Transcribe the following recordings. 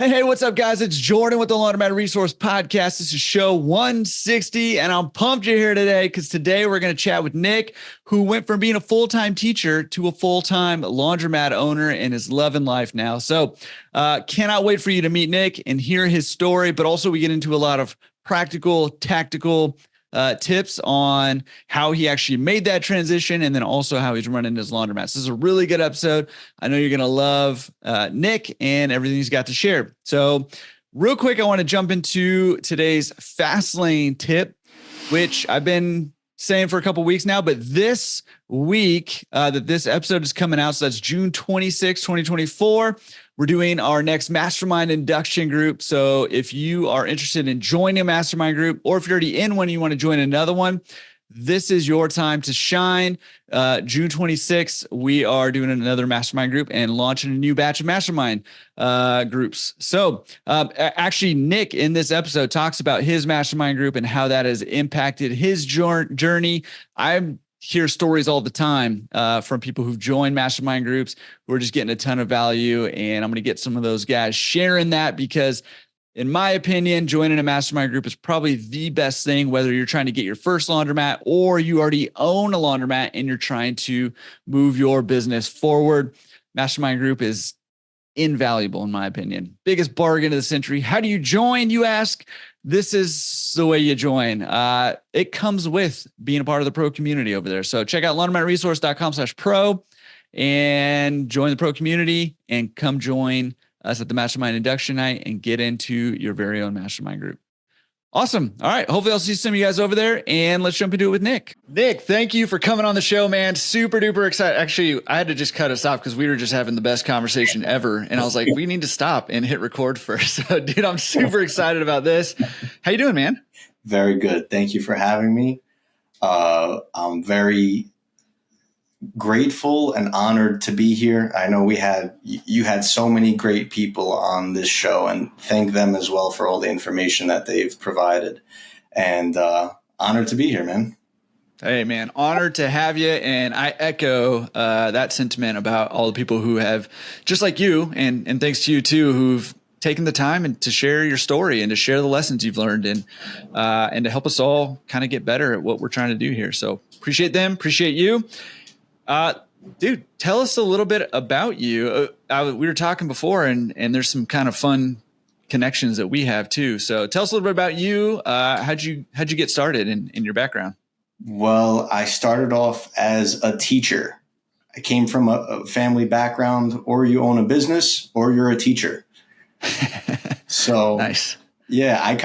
Hey, what's up, guys? It's Jordan with the Laundromat Resource podcast. This is show 160, and I'm pumped you're here today because today we're going to chat with Nick, who went from being a full-time teacher to a full-time laundromat owner and is loving life now. So cannot wait for you to meet Nick and hear his story, but also we get into a lot of practical, tactical tips on how he actually made that transition and then also how he's running his laundromats. This is a really good episode. I know you're going to love Nick and everything he's got to share. So real quick, I want to jump into today's fast lane tip, which I've been saying for a couple of weeks now, but this week that this episode is coming out, so that's June 26, 2024, we're doing our next mastermind induction group. So if you are interested in joining a mastermind group, or if you're already in one and you want to join another one, this is your time to shine. June 26th, we are doing another mastermind group and launching a new batch of mastermind groups. So actually, Nick in this episode talks about his mastermind group and how that has impacted his journey. I hear stories all the time from people who've joined mastermind groups who are just getting a ton of value. And I'm going to get some of those guys sharing that because in my opinion, joining a mastermind group is probably the best thing, whether you're trying to get your first laundromat or you already own a laundromat and you're trying to move your business forward. Mastermind group is invaluable, in my opinion. Biggest bargain of the century. How do you join, you ask? This is the way you join. It comes with being a part of the pro community over there. So check out laundromatresource.com/pro and join the pro community and come join us at the mastermind induction night and get into your very own mastermind group. Awesome. All right. Hopefully I'll see some of you guys over there and let's jump into it with Nick. Nick, thank you for coming on the show, man. Super duper excited. Actually, I had to just cut us off because we were just having the best conversation ever. And I was like, we need to stop and hit record first. So dude, I'm super excited about this. How you doing, man? Very good. Thank you for having me. I'm very grateful and honored to be here. I know you had so many great people on this show, and thank them as well for all the information that they've provided, and honored to be here, man. Hey man, honored to have you. And I echo that sentiment about all the people who have, just like you, and thanks to you too, who've taken the time and to share your story and to share the lessons you've learned and to help us all kind of get better at what we're trying to do here. So appreciate them. Appreciate you. Dude, tell us a little bit about you. We were talking before and there's some kind of fun connections that we have too. So tell us a little bit about you. How'd you get started in your background? Well, I started off as a teacher. I came from a family background, or you own a business or you're a teacher. So nice. Yeah, I'm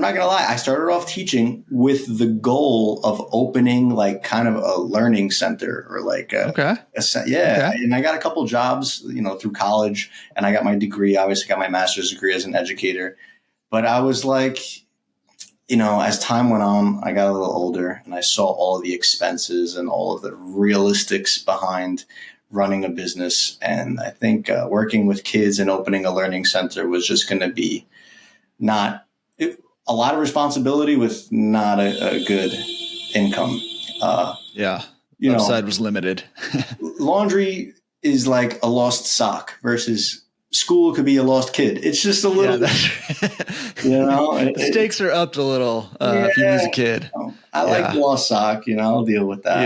not going to lie. I started off teaching with the goal of opening like kind of a learning center or like Okay. And I got a couple jobs, through college, and I got my degree. Obviously got my master's degree as an educator, but I was like, as time went on, I got a little older and I saw all the expenses and all of the realistics behind running a business. And I think working with kids and opening a learning center was just going to be a lot of responsibility with not a good income. Upside was limited. Laundry is like a lost sock versus school could be a lost kid. It's just a little, the stakes are upped a little if you lose a kid. I like lost sock, I'll deal with that.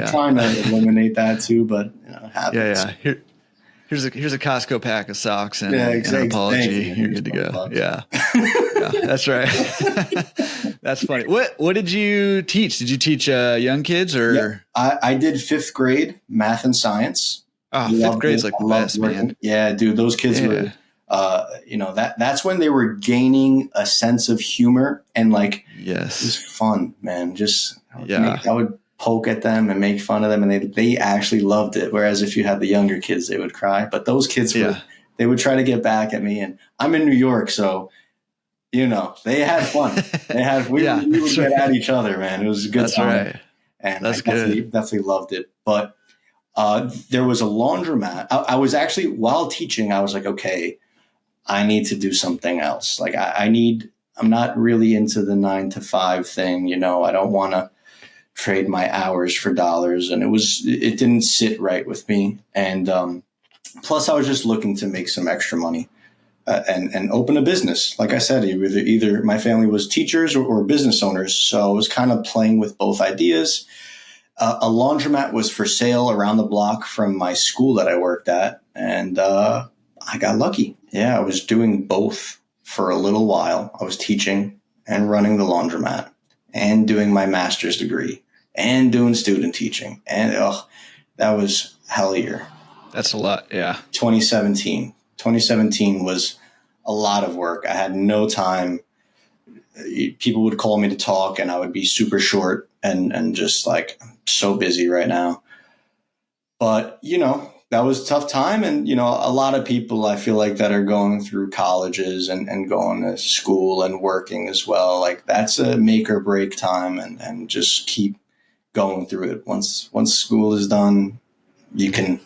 I'm trying to eliminate that too, but happens. Here's a Costco pack of socks and an apology. You're good to go. Yeah, that's right. That's funny. What did you teach? Did you teach young kids or? Yeah, I did 5th grade math and science. Oh, 5th grade's like the best, man. Yeah, dude, those kids were, that's when they were gaining a sense of humor and like, it was fun, man. I would poke at them and make fun of them, and they actually loved it. Whereas if you had the younger kids, they would cry. But those kids they would try to get back at me. And I'm in New York, so they had fun. We would get at each other, man. It was a good time. Right. And I definitely loved it. But there was a laundromat. I was actually, while teaching, I was like, okay, I need to do something else. Like I'm not really into the 9-to-5 thing. I don't want to trade my hours for dollars. And it didn't sit right with me. And plus I was just looking to make some extra money. and open a business. Like I said, either my family was teachers or business owners. So I was kind of playing with both ideas. A laundromat was for sale around the block from my school that I worked at. And I got lucky. Yeah, I was doing both for a little while. I was teaching and running the laundromat and doing my master's degree and doing student teaching. And that was hell of a year. That's a lot. Yeah. 2017 was a lot of work. I had no time. People would call me to talk and I would be super short and just like, I'm so busy right now. But, that was a tough time. And, a lot of people I feel like that are going through colleges and going to school and working as well. Like that's a make or break time and just keep going through it. Once school is done, you can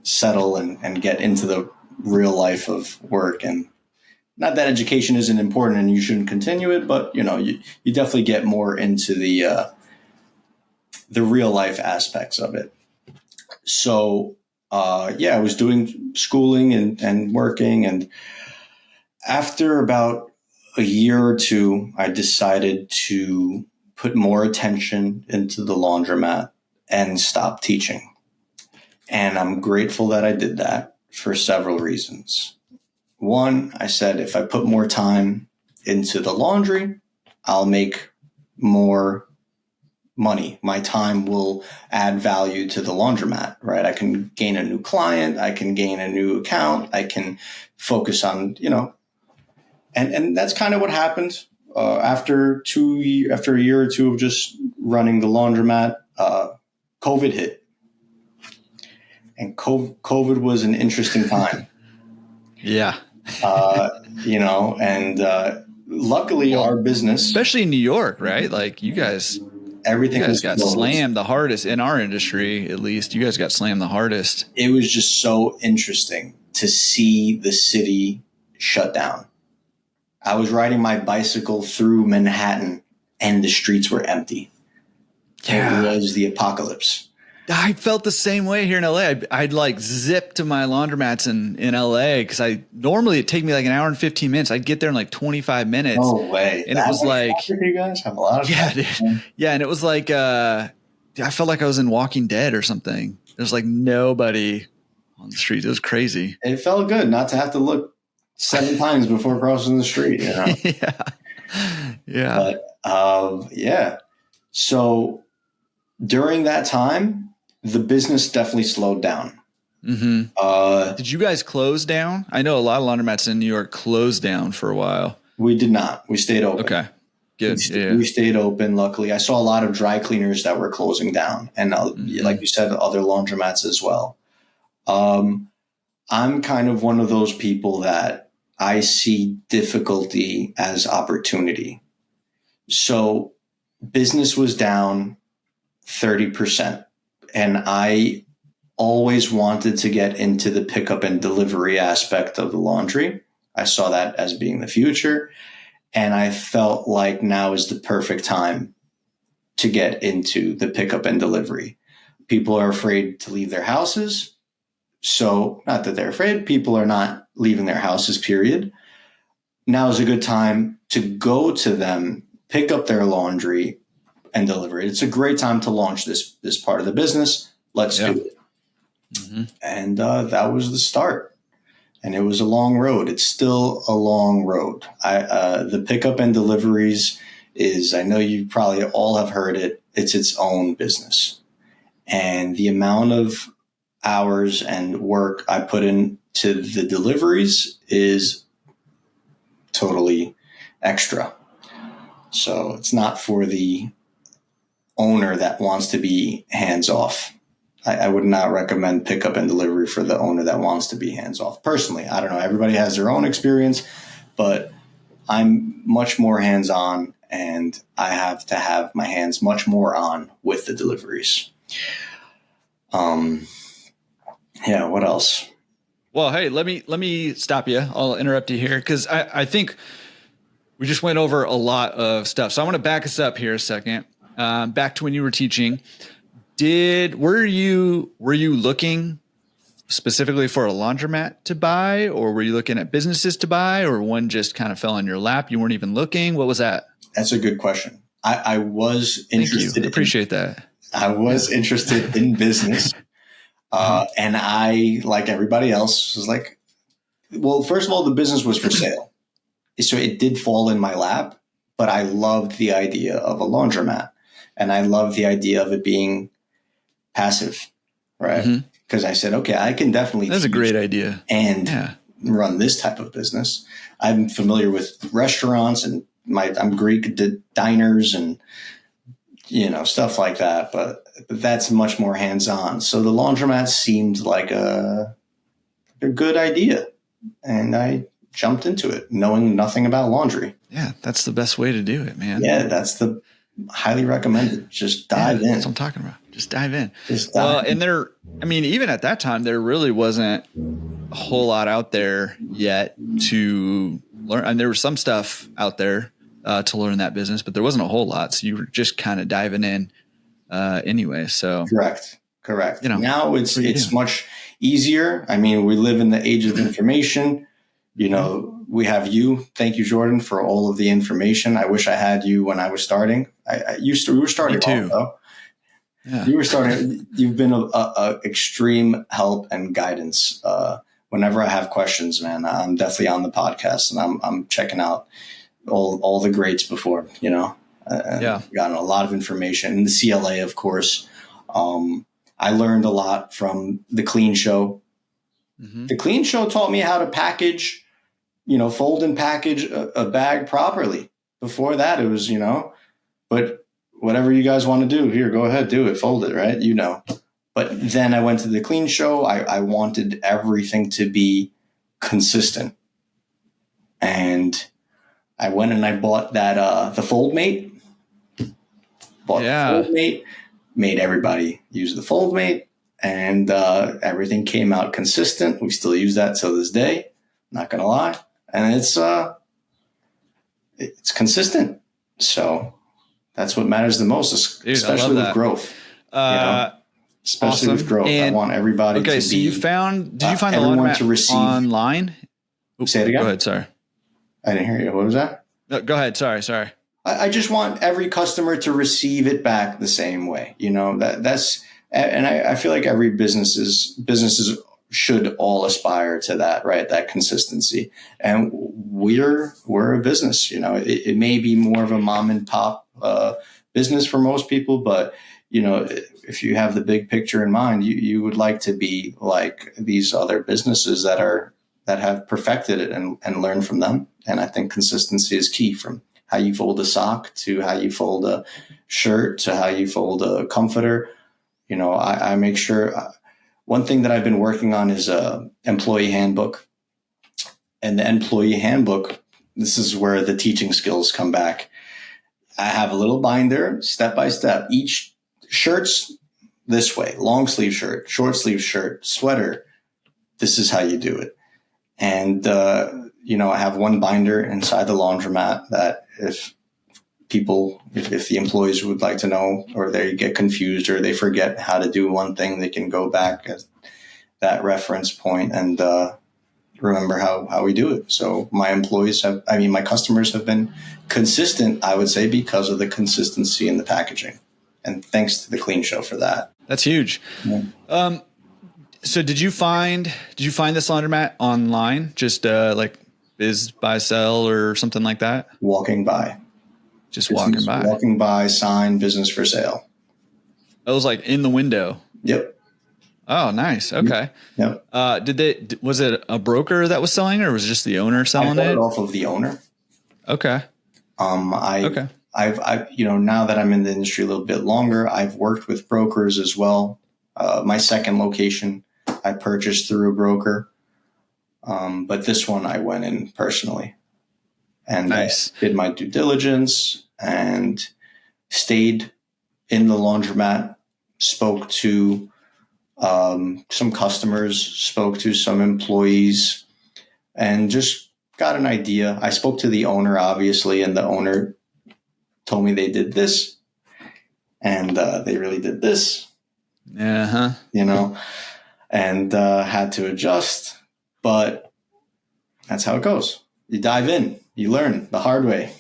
settle and get into the real life of work. And not that education isn't important and you shouldn't continue it, but you definitely get more into the real life aspects of it. So, I was doing schooling and working. And after about a year or two, I decided to put more attention into the laundromat and stop teaching. And I'm grateful that I did that for several reasons. One, I said, if I put more time into the laundry, I'll make more money. My time will add value to the laundromat, right? I can gain a new client. I can gain a new account. I can focus on, and that's kind of what happened. After a year or two of just running the laundromat, COVID hit. And COVID was an interesting time. Yeah. Luckily our business, especially in New York, right? Like you guys got slammed the hardest in our industry, at least. You guys got slammed the hardest. It was just so interesting to see the city shut down. I was riding my bicycle through Manhattan and the streets were empty. Yeah. It was the apocalypse. I felt the same way here in LA. I'd like zip to my laundromats in LA because normally it'd take me like an hour and 15 minutes. I'd get there in like 25 minutes. No way. And it was like, you guys have a lot of time. Yeah. And it was like, I felt like I was in Walking Dead or something. There's like nobody on the street. It was crazy. It felt good not to have to look 7 times before crossing the street. Yeah. Yeah. But so during that time, the business definitely slowed down. Mm-hmm. Did you guys close down? I know a lot of laundromats in New York closed down for a while. We did not. We stayed open. Okay. Good. We stayed open. Luckily, I saw a lot of dry cleaners that were closing down. And like you said, other laundromats as well. I'm kind of one of those people that I see difficulty as opportunity. So business was down 30%. And I always wanted to get into the pickup and delivery aspect of the laundry. I saw that as being the future. And I felt like now is the perfect time to get into the pickup and delivery. People are afraid to leave their houses. So not that they're afraid, people are not leaving their houses, period. Now is a good time to go to them, pick up their laundry, and deliver it. It's a great time to launch this part of the business. Let's do it. Mm-hmm. And that was the start. And it was a long road. It's still a long road. The pickup and deliveries is, I know you probably all have heard it, it's its own business. And the amount of hours and work I put into the deliveries is totally extra. So it's not for the owner that wants to be hands off. I would not recommend pickup and delivery for the owner that wants to be hands off. Personally, I don't know. Everybody has their own experience, but I'm much more hands on and I have to have my hands much more on with the deliveries. What else? Well, hey, let me stop you. I'll interrupt you here because I think we just went over a lot of stuff. So I want to back us up here a second. Back to when you were teaching. Were you looking specifically for a laundromat to buy, or were you looking at businesses to buy, or one just kind of fell in your lap? You weren't even looking. What was that? That's a good question. I was interested. Thank you. Appreciate that. I was interested in business. And I, like everybody else, was like, well, first of all, the business was for sale. So it did fall in my lap, but I loved the idea of a laundromat. And I loved the idea of it being passive, right? Because I said, okay, I can definitely That's a great idea. And run this type of business. I'm familiar with restaurants and I'm Greek, did diners and, stuff like that. But that's much more hands-on. So the laundromat seemed like a good idea. And I jumped into it knowing nothing about laundry. Yeah, that's the best way to do it, man. Yeah, that's the highly recommended. Just dive in. That's what I'm talking about. Just dive in. And even at that time, there really wasn't a whole lot out there yet to learn. And there was some stuff out there to learn that business, but there wasn't a whole lot. So you were just kind of diving in anyway. So correct. Now it's much easier. I mean, we live in the age of information. We have you. Thank you, Jordan, for all of the information. I wish I had you when I was starting. We were starting too. Though. Yeah. You were starting. You've been a extreme help and guidance. Whenever I have questions, man, I'm definitely on the podcast and I'm checking out all the greats before. Gotten a lot of information. And the CLA, of course. I learned a lot from the Clean Show. The Clean Show taught me how to package, fold and package a bag properly. Before that, it was, but whatever you guys want to do, here, go ahead, do it, fold it, right? But then I went to the Clean Show. I wanted everything to be consistent. And I went and I bought that, the FoldMate. Bought the FoldMate, made everybody use the FoldMate. And everything came out consistent. We still use that till this day. Not gonna lie, and it's consistent. So that's what matters the most, especially with growth. Especially with growth, and I want everybody to be. Okay, so did you find the laundromat to receive online? Oops, say it again. Go ahead. Sorry, I didn't hear you. What was that? No, go ahead. Sorry. I just want every customer to receive it back the same way. That's. And I feel like every businesses should all aspire to that, right? That consistency. And we're a business, it may be more of a mom and pop business for most people, but if you have the big picture in mind, you would like to be like these other businesses that have perfected it and learn from them. And I think consistency is key, from how you fold a sock to how you fold a shirt to how you fold a comforter. I make sure one thing that I've been working on is a employee handbook. And the employee handbook, this is where the teaching skills come back. I have a little binder, step by step. Each shirt's this way: long sleeve shirt, short sleeve shirt, sweater. This is how you do it. And, I have one binder inside the laundromat that if the employees would like to know, or they get confused or they forget how to do one thing, they can go back at that reference point and remember how we do it. So my customers have been consistent, I would say, because of the consistency in the packaging. And thanks to the Clean Show for that. That's huge. Yeah. So did you find this laundromat online? Just like Biz Buy Sell or something like that? Walking by. Walking by, sign, business for sale. It was like in the window. Yep. Oh, nice. Okay. Yep. Was it a broker that was selling, or was it just the owner selling it? I bought it off of the owner. Okay. I've now that I'm in the industry a little bit longer, I've worked with brokers as well. My second location I purchased through a broker. But this one I went in personally. And nice. Did my due diligence and stayed in the laundromat, spoke to some customers, spoke to some employees, and just got an idea. I spoke to the owner, obviously, and the owner told me they did this, and they really did this. Uh-huh. and had to adjust, but that's how it goes. You dive in, you learn the hard way.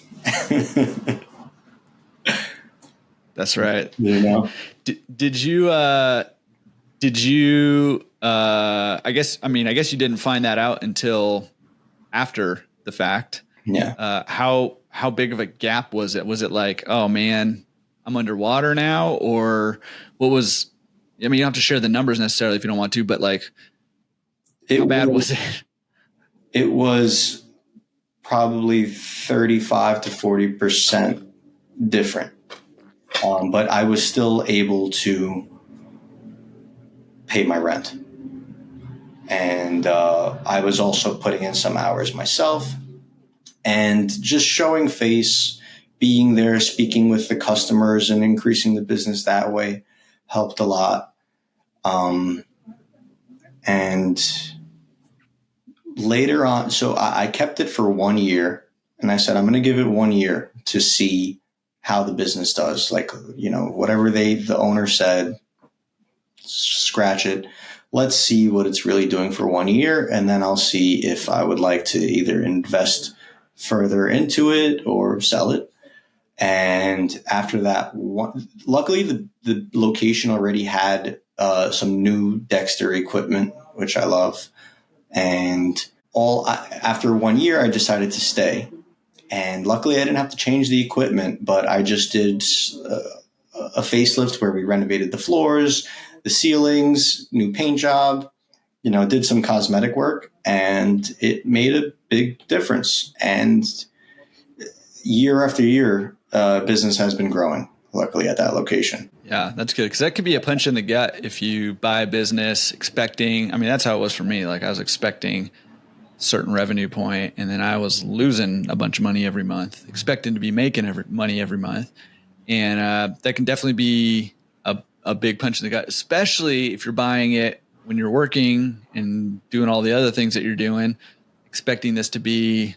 That's right. You know? Did you, I guess you didn't find that out until after the fact. Yeah. How big of a gap was it? Was it like, oh man, I'm underwater now? Or what was, I mean, you don't have to share the numbers necessarily if you don't want to, but like, how bad was it? It was probably 35 to 40% different. But I was still able to pay my rent. And I was also putting in some hours myself and just showing face, being there, speaking with the customers and increasing the business that way helped a lot. And later on, so I kept it for 1 year and I said, I'm going to give it 1 year to see how the business does. Like, you know, whatever the owner said, scratch it. Let's see what it's really doing for 1 year. And then I'll see if I would like to either invest further into it or sell it. And after that, luckily the location already had some new Dexter equipment, which I love. And after 1 year, I decided to stay. And luckily, I didn't have to change the equipment, but I just did a facelift where we renovated the floors, the ceilings, new paint job, you know, did some cosmetic work, and it made a big difference. And year after year, business has been growing, luckily, at that location. Yeah, that's good. Because that could be a punch in the gut if you buy a business expecting, I mean, that's how it was for me. Like I was expecting certain revenue point, and then I was losing a bunch of money every month, expecting to be making money every month. And that can definitely be a big punch in the gut, especially if you're buying it when you're working and doing all the other things that you're doing, expecting this to be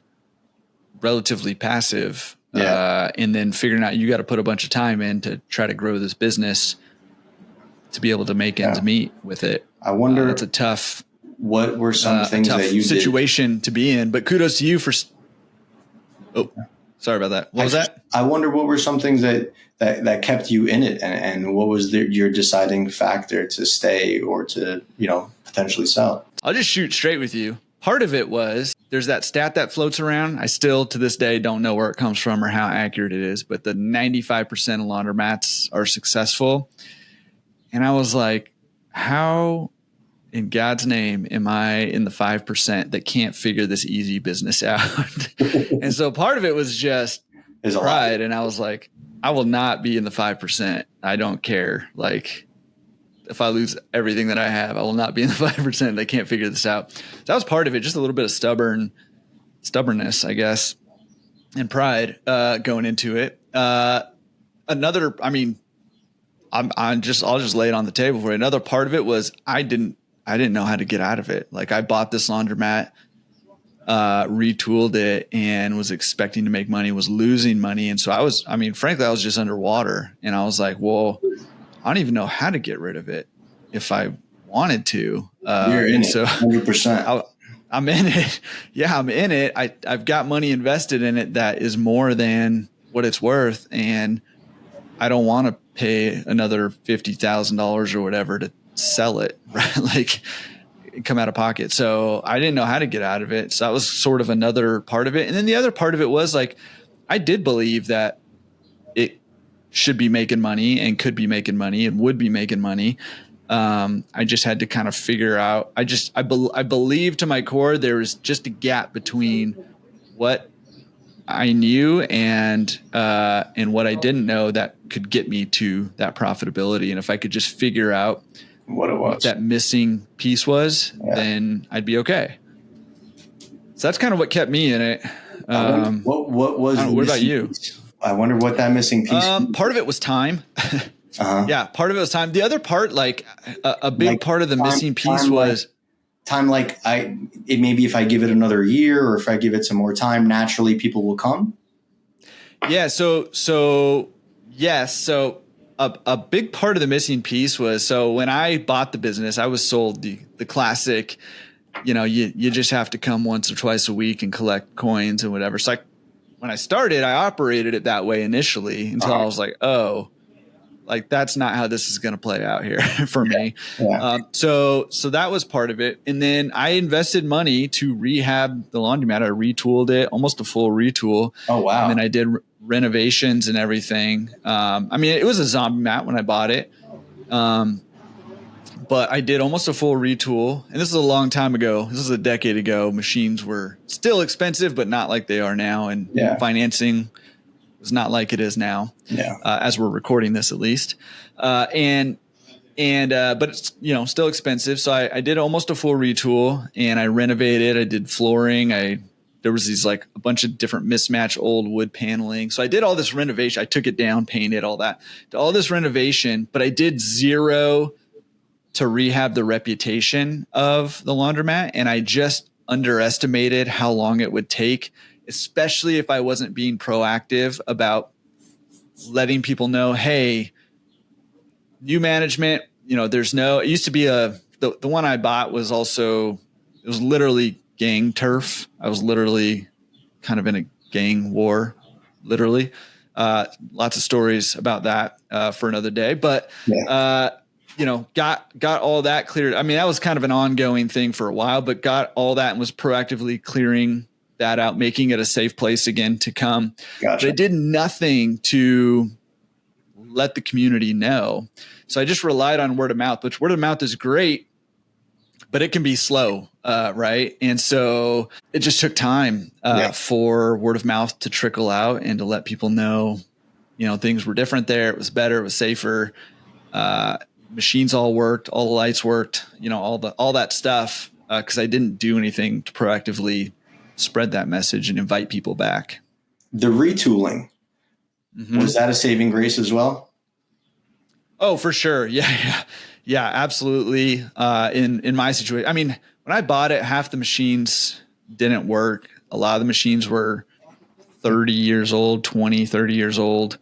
relatively passive. Yeah. And then figuring out you got to put a bunch of time in to try to grow this business to be able to make ends meet with it. I wonder, it's a tough, what were some things that you situation to be in, but kudos to you for, sorry about that. What was that? I wonder what were some things that kept you in it, and what was your deciding factor to stay or to, you know, potentially sell? I'll just shoot straight with you. Part of it was there's that stat that floats around. I still to this day don't know where it comes from or how accurate it is, but the 95% of laundromats are successful. And I was like, how in God's name am I in the 5% that can't figure this easy business out? And so part of it was just pride. And I was like, I will not be in the 5%. I don't care. Like if I lose everything that I have, I will not be in the 5% that can't figure this out. So that was part of it. Just a little bit of stubbornness, I guess, and pride going into it. I'll just lay it on the table for you. Another part of it was I didn't know how to get out of it. Like I bought this laundromat, retooled it, and was expecting to make money, was losing money. And so frankly, I was just underwater, and I was like, well, I don't even know how to get rid of it if I wanted to. You're in it, 100%. I'm in it. Yeah, I'm in it. I've got money invested in it that is more than what it's worth. And I don't want to pay another $50,000 or whatever to sell it, right? Like come out of pocket. So I didn't know how to get out of it. So that was sort of another part of it. And then the other part of it was like, I did believe that it should be making money and could be making money and would be making money. I just had to kind of figure out, I believe to my core, there was just a gap between what I knew and what I didn't know that could get me to that profitability. And if I could just figure out what that missing piece was, then I'd be okay. So that's kind of what kept me in it. What about you? Piece? I wonder what that missing piece was. Part of it was time. Yeah, part of it was time. The other part, like a big part of the missing piece was time. Like maybe if I give it another year or if I give it some more time, naturally people will come. Yeah. So yes. So a big part of the missing piece was, so when I bought the business, I was sold the classic, you just have to come once or twice a week and collect coins and whatever. So when I started, I operated it that way initially until I was like, oh, like that's not how this is going to play out here for me. Yeah. So that was part of it. And then I invested money to rehab the laundromat. I retooled it, almost a full retool. Oh, wow. And then I did renovations and everything. I mean, it was a zombie mat when I bought it. But I did almost a full retool. And this is a long time ago. This is a decade ago. Machines were still expensive, but not like they are now. And financing was not like it is now, as we're recording this at least. But it's, still expensive. So I did almost a full retool and I renovated. I did flooring. There was these like a bunch of different mismatched old wood paneling. So I did all this renovation. I took it down, painted all that, did all this renovation, but I did zero to rehab the reputation of the laundromat. And I just underestimated how long it would take, especially if I wasn't being proactive about letting people know, hey, new management, it used to be the one I bought was also, it was literally gang turf. I was literally kind of in a gang war, literally. Lots of stories about that for another day, but got all that cleared. I mean, that was kind of an ongoing thing for a while, but got all that and was proactively clearing that out, making it a safe place again to come. Gotcha. But I did nothing to let the community know. So I just relied on word of mouth, which word of mouth is great, but it can be slow. Right. And so it just took time for word of mouth to trickle out and to let people know, things were different there. It was better. It was safer. Machines all worked. All the lights worked, all that stuff. Cause I didn't do anything to proactively spread that message and invite people back. The retooling, was that a saving grace as well? Oh, for sure. Yeah, absolutely. In my situation, I mean, when I bought it, half the machines didn't work. A lot of the machines were 30 years old, 20, 30 years old.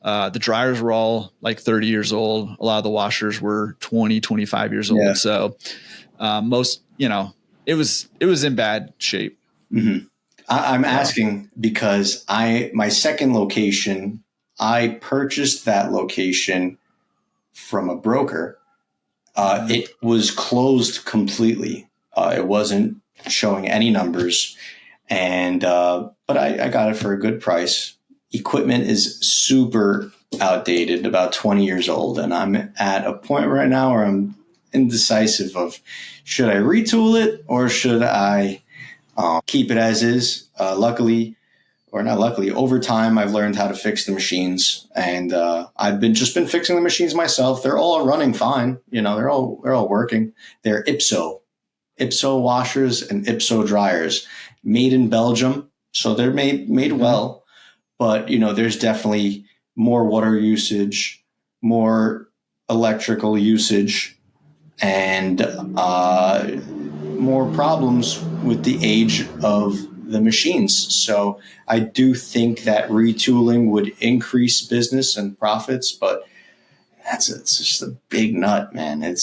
The dryers were all like 30 years old. A lot of the washers were 20, 25 years old. Yeah. So most, it was in bad shape. Mm-hmm. I'm asking because my second location, I purchased that location from a broker. It was closed completely. It wasn't showing any numbers, but I got it for a good price. Equipment is super outdated, about 20 years old. And I'm at a point right now where I'm indecisive of, should I retool it or should I keep it as is? Luckily, or not luckily, over time, I've learned how to fix the machines, and I've been fixing the machines myself. They're all running fine. They're all working. They're IPSO washers and IPSO dryers, made in Belgium. So they're made well, but there's definitely more water usage, more electrical usage, and more problems with the age of the machines. So I do think that retooling would increase business and profits, but it's just a big nut, man. It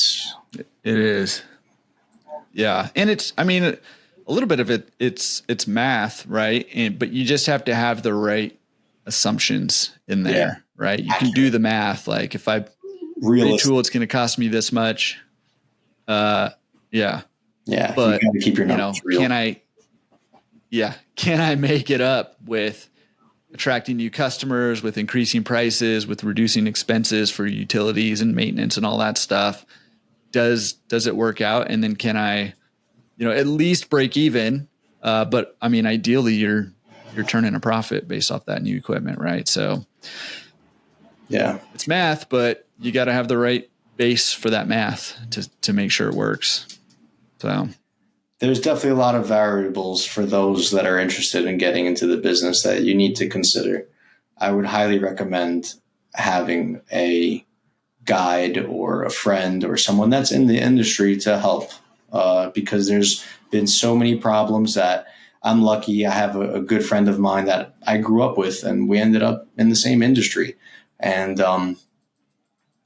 is. Yeah. And a little bit of it's math, right? But you just have to have the right assumptions in there, right? You can do the math. Like if I retool, it's going to cost me this much. Yeah. But you gotta keep your numbers real. Can I make it up with attracting new customers, with increasing prices, with reducing expenses for utilities and maintenance and all that stuff? Does it work out? And then can I, at least break even? But I mean, ideally you're turning a profit based off that new equipment, right? So it's math, but you got to have the right base for that math to make sure it works. So there's definitely a lot of variables for those that are interested in getting into the business that you need to consider. I would highly recommend having a guide or a friend or someone that's in the industry to help, because there's been so many problems that I'm lucky. I have a good friend of mine that I grew up with, and we ended up in the same industry. And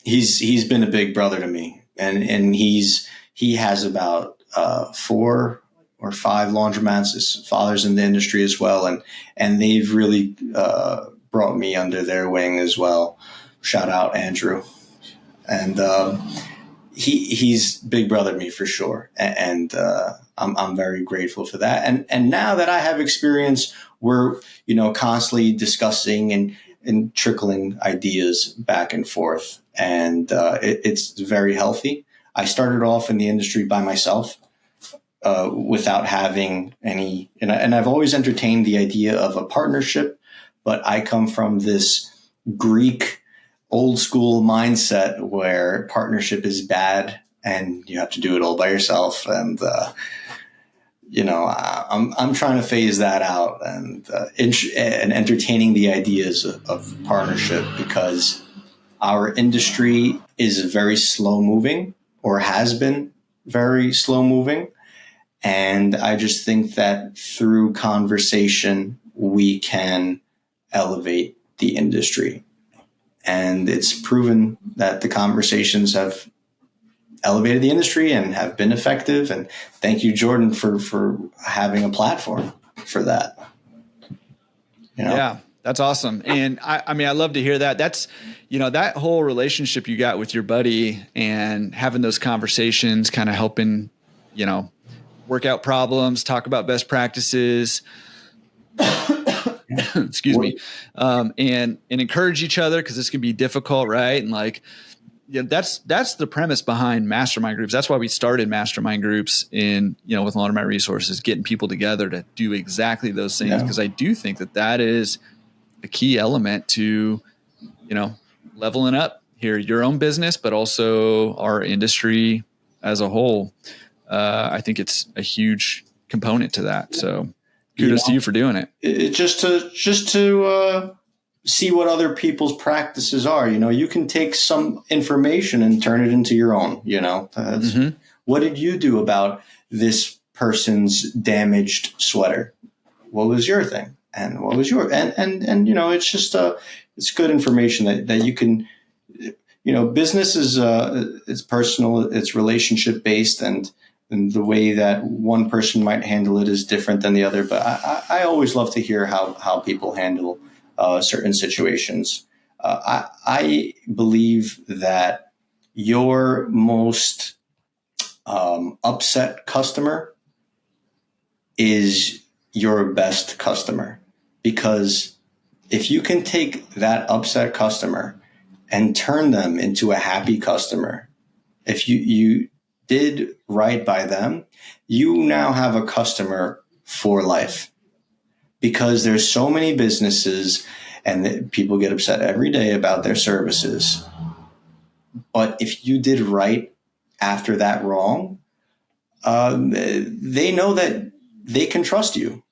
He's been a big brother to me, and he has about 4 or 5 laundromats. His father's in the industry as well, and they've really brought me under their wing as well. Shout out Andrew, and he's big brother to me for sure, and I'm very grateful for that. And now that I have experience, we're constantly discussing and trickling ideas back and forth. And it's very healthy. I started off in the industry by myself without having any, and I've always entertained the idea of a partnership, but I come from this Greek old school mindset where partnership is bad and you have to do it all by yourself. And, I'm trying to phase that out and entertaining the ideas of partnership, because our industry is very slow moving, or has been very slow moving. And I just think that through conversation, we can elevate the industry. And it's proven that the conversations have elevated the industry and have been effective. And thank you, Jordan, for having a platform for that. Yeah, that's awesome. And I mean, I love to hear that. That's, that whole relationship you got with your buddy and having those conversations, kind of helping, work out problems, talk about best practices, excuse me, and encourage each other, because this can be difficult, right? And that's the premise behind mastermind groups. That's why we started mastermind groups with Laundromat Resources, getting people together to do exactly those things. Because I do think that is a key element to, leveling up here, your own business, but also our industry as a whole. I think it's a huge component to that. So kudos to you for doing it. Just to see what other people's practices are. You can take some information and turn it into your own. What did you do about this person's damaged sweater? What was your thing? And what was your, and it's just it's good information that you can, business is it's personal, it's relationship based, and the way that one person might handle it is different than the other. But I always love to hear how people handle certain situations. I believe that your most upset customer is your best customer, because if you can take that upset customer and turn them into a happy customer, if you did right by them, you now have a customer for life. Because there's so many businesses and people get upset every day about their services. But if you did right after that wrong, they know that they can trust you.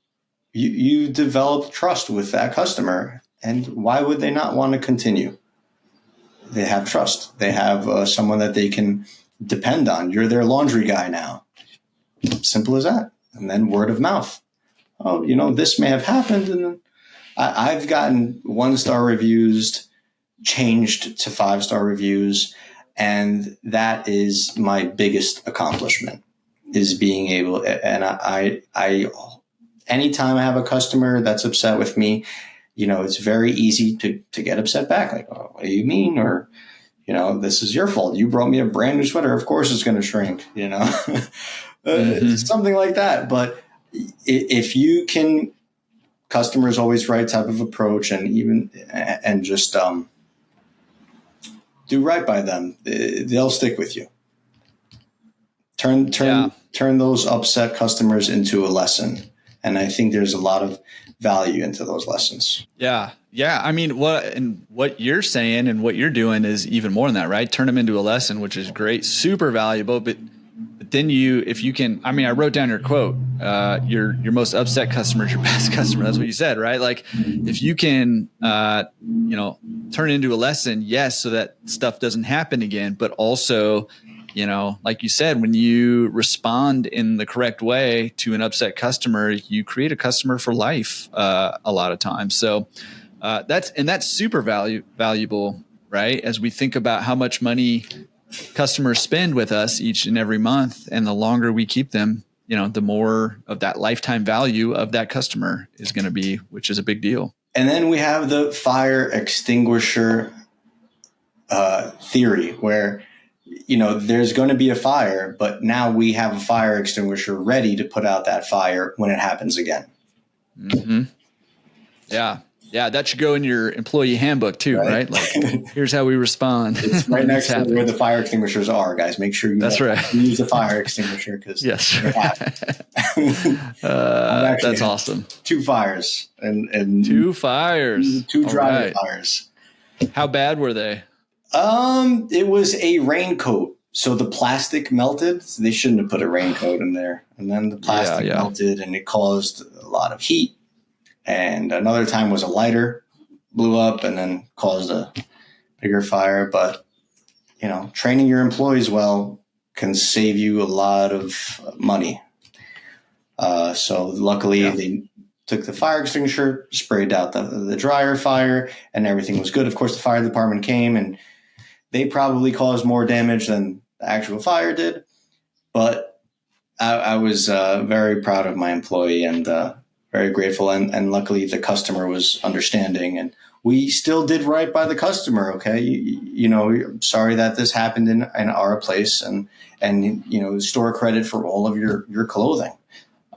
You develop trust with that customer. And why would they not want to continue? They have trust. They have someone that they can depend on. You're their laundry guy now. Simple as that. And then word of mouth. Oh, this may have happened. And I've gotten 1-star reviews changed to 5-star reviews. And that is my biggest accomplishment, is being able, and I anytime I have a customer that's upset with me, it's very easy to get upset back. Like, oh, what do you mean? Or, this is your fault. You brought me a brand new sweater. Of course it's going to shrink, something like that. But if you can, customers always right type of approach, and just do right by them, they'll stick with you. Turn those upset customers into a lesson. And I think there's a lot of value into those lessons. Yeah. Yeah. I mean, what you're saying and what you're doing is even more than that, right? Turn them into a lesson, which is great, super valuable. But then if you can, I mean, I wrote down your quote, your most upset customer is your best customer. That's what you said, right? Like if you can, turn it into a lesson, yes, so that stuff doesn't happen again, but also, like you said, when you respond in the correct way to an upset customer, you create a customer for life a lot of times. So that's super valuable right? As we think about how much money customers spend with us each and every month, and the longer we keep them, the more of that lifetime value of that customer is going to be, which is a big deal. And then we have the fire extinguisher theory where, there's going to be a fire, but now we have a fire extinguisher ready to put out that fire when it happens again. Mm-hmm. Yeah. Yeah. That should go in your employee handbook too, right? Like, here's how we respond. It's right next to where the fire extinguishers are, guys. Make sure you use a fire extinguisher because yes. That's awesome. 2 fires and 2 fires, 2 driving fires. How bad were they? It was a raincoat. So the plastic melted. So they shouldn't have put a raincoat in there. And then the plastic melted and it caused a lot of heat. And another time was a lighter blew up and then caused a bigger fire. But, training your employees well can save you a lot of money. So luckily they took the fire extinguisher, sprayed out the dryer fire, and everything was good. Of course, the fire department came and they probably caused more damage than the actual fire did. But I was very proud of my employee and very grateful. And luckily the customer was understanding and we still did right by the customer. Okay. Sorry that this happened in our place and store credit for all of your clothing.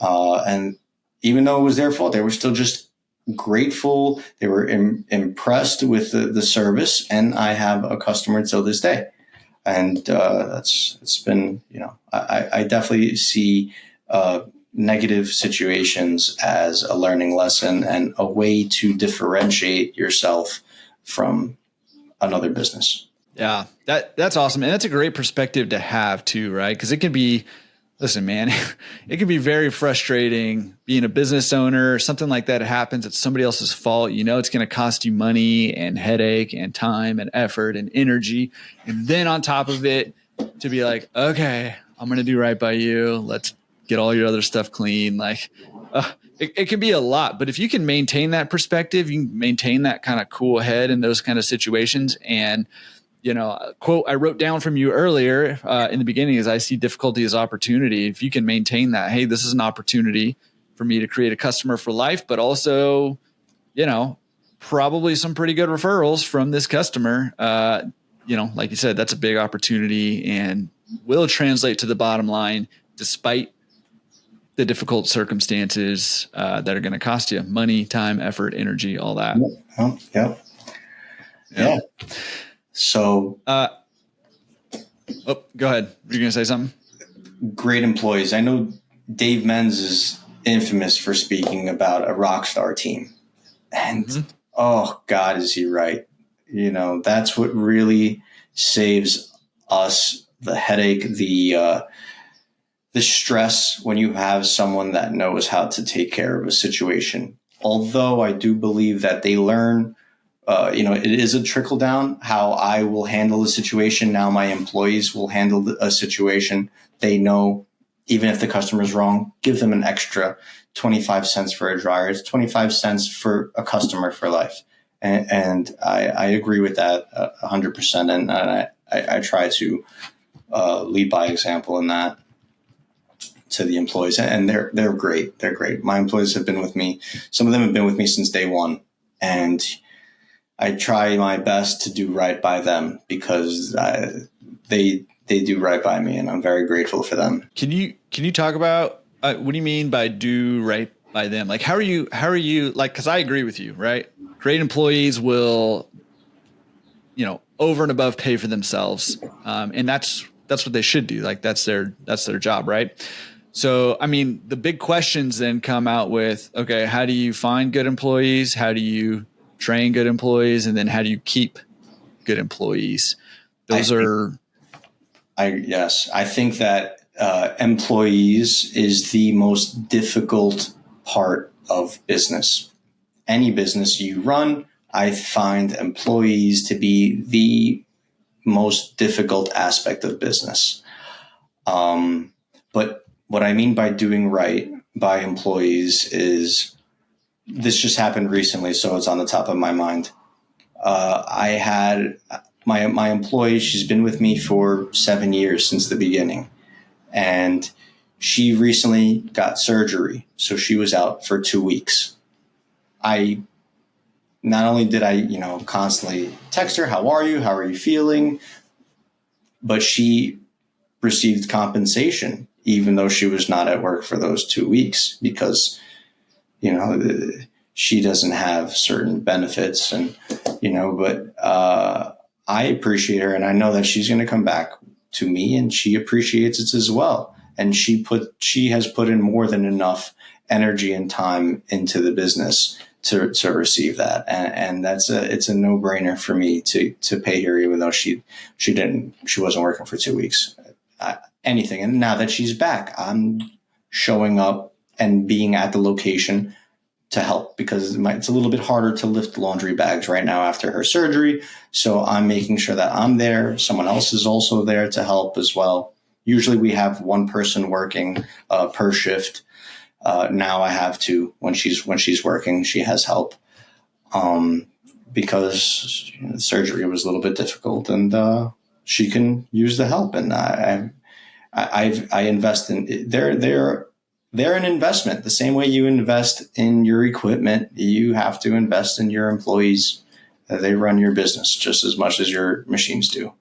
And even though it was their fault, they were still just grateful. They were impressed with the service, and I have a customer until this day. And it's been, I definitely see negative situations as a learning lesson and a way to differentiate yourself from another business. Yeah, that's awesome. And that's a great perspective to have too, right? Because it can be, listen, man, it can be very frustrating being a business owner. Something like that happens. It's somebody else's fault. It's going to cost you money and headache and time and effort and energy. And then on top of it, to be like, okay, I'm going to do right by you. Let's get all your other stuff clean. Like, it can be a lot. But if you can maintain that perspective, you can maintain that kind of cool head in those kind of situations. And quote I wrote down from you earlier in the beginning is I see difficulty as opportunity. If you can maintain that, hey, this is an opportunity for me to create a customer for life, but also, probably some pretty good referrals from this customer. Like you said, that's a big opportunity and will translate to the bottom line despite the difficult circumstances that are going to cost you money, time, effort, energy, all that. Yeah. So, go ahead. Were you going to say something? Great employees. I know Dave Menz is infamous for speaking about a rock star team, and oh God, is he right? That's what really saves us the headache, the stress when you have someone that knows how to take care of a situation. Although I do believe that they learn. It is a trickle down how I will handle a situation. Now my employees will handle a situation. They know even if the customer is wrong, give them an extra 25 cents for a dryer. It's 25 cents for a customer for life. And I agree with that 100%. And I try to lead by example in that to the employees. And they're great. They're great. My employees have been with me. Some of them have been with me since day one. And I try my best to do right by them because they do right by me, and I'm very grateful for them. Can you talk about what do you mean by do right by them? Like, how are you like? Because I agree with you, right? Great employees will, over and above pay for themselves, and that's what they should do. Like that's their job, right? So, I mean, the big questions then come out with, okay, how do you find good employees? How do you train good employees, and then how do you keep good employees? I think that employees is the most difficult part of business. Any business you run, I find employees to be the most difficult aspect of business. But what I mean by doing right by employees is, this just happened recently, so it's on the top of my mind. I had my employee, she's been with me for 7 years since the beginning. And she recently got surgery. So she was out for 2 weeks. Not only did I, constantly text her, how are you feeling? But she received compensation, even though she was not at work for those 2 weeks, because, she doesn't have certain benefits but I appreciate her, and I know that she's going to come back to me, and she appreciates it as well. And she has put in more than enough energy and time into the business to receive that. And it's a no brainer for me to pay her, even though she wasn't working for 2 weeks, anything. And now that she's back, I'm showing up and being at the location to help, because it's a little bit harder to lift laundry bags right now after her surgery. So I'm making sure that I'm there. Someone else is also there to help as well. Usually we have one person working per shift. Now I have two. When she's working, she has help because surgery was a little bit difficult, and she can use the help. And I invest in they're an investment. The same way you invest in your equipment, you have to invest in your employees. They run your business just as much as your machines do,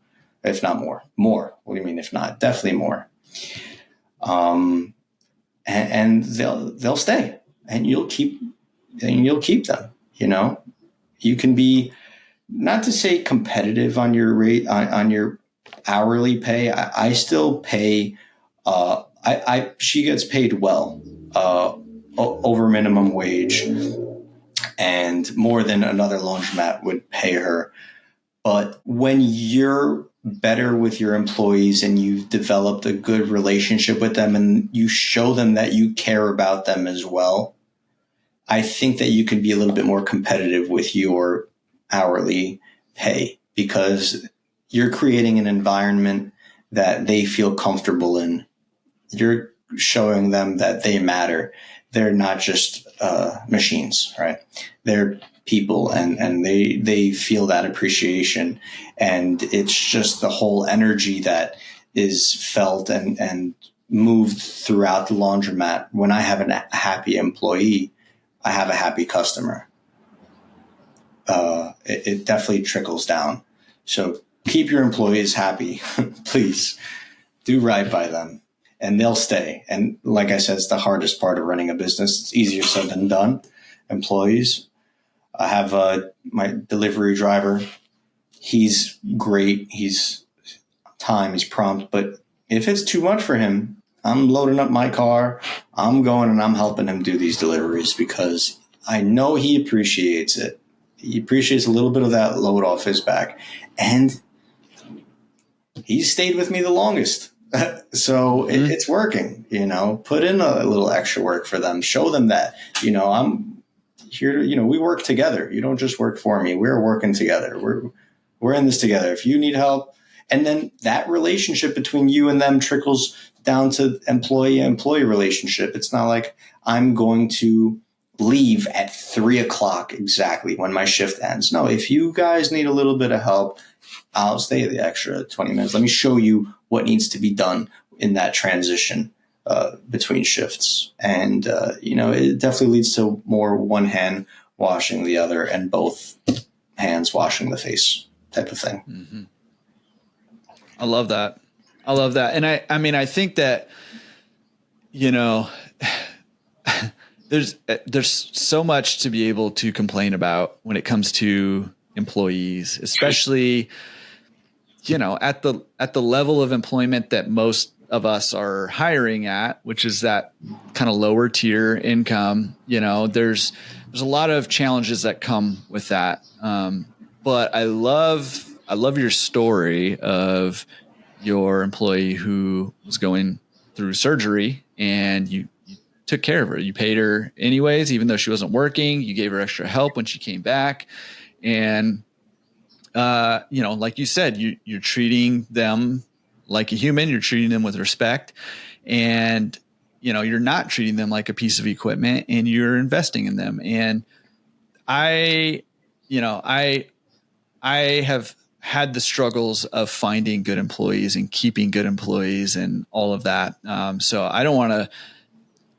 if not more. More. What do you mean, if not? Definitely more. And they'll stay, and you'll keep them. You can be, not to say competitive on your rate, on your hourly pay. I still pay. She gets paid well, over minimum wage, and more than another laundromat would pay her. But when you're better with your employees and you've developed a good relationship with them and you show them that you care about them as well, I think that you can be a little bit more competitive with your hourly pay, because you're creating an environment that they feel comfortable in. You're showing them that they matter. They're not just machines, right? They're people, and they feel that appreciation. And it's just the whole energy that is felt and moved throughout the laundromat. When I have a happy employee, I have a happy customer. It definitely trickles down. So keep your employees happy. Please do right by them, and they'll stay. And like I said, it's the hardest part of running a business. It's easier said than done. Employees. I have my delivery driver. He's great. He's prompt. But if it's too much for him, I'm loading up my car. I'm going and I'm helping him do these deliveries, because I know he appreciates it. He appreciates a little bit of that load off his back. And he's stayed with me the longest. So it's working, put in a little extra work for them. Show them that, I'm here, we work together. You don't just work for me. We're working together. We're in this together. If you need help, and then that relationship between you and them trickles down to employee relationship. It's not like I'm going to leave at 3:00 exactly when my shift ends. No, if you guys need a little bit of help, I'll stay the extra 20 minutes. Let me show you what needs to be done in that transition between shifts. And, it definitely leads to more one hand washing the other and both hands washing the face type of thing. Mm-hmm. I love that. And I think that, there's so much to be able to complain about when it comes to employees, especially, at the level of employment that most of us are hiring at, which is that kind of lower tier income. There's a lot of challenges that come with that. But I love your story of your employee who was going through surgery, and you took care of her. You paid her anyways, even though she wasn't working. You gave her extra help when she came back. And, like you said, you're treating them like a human. You're treating them with respect, and, you're not treating them like a piece of equipment, and you're investing in them. And I I have had the struggles of finding good employees and keeping good employees and all of that. So I don't want to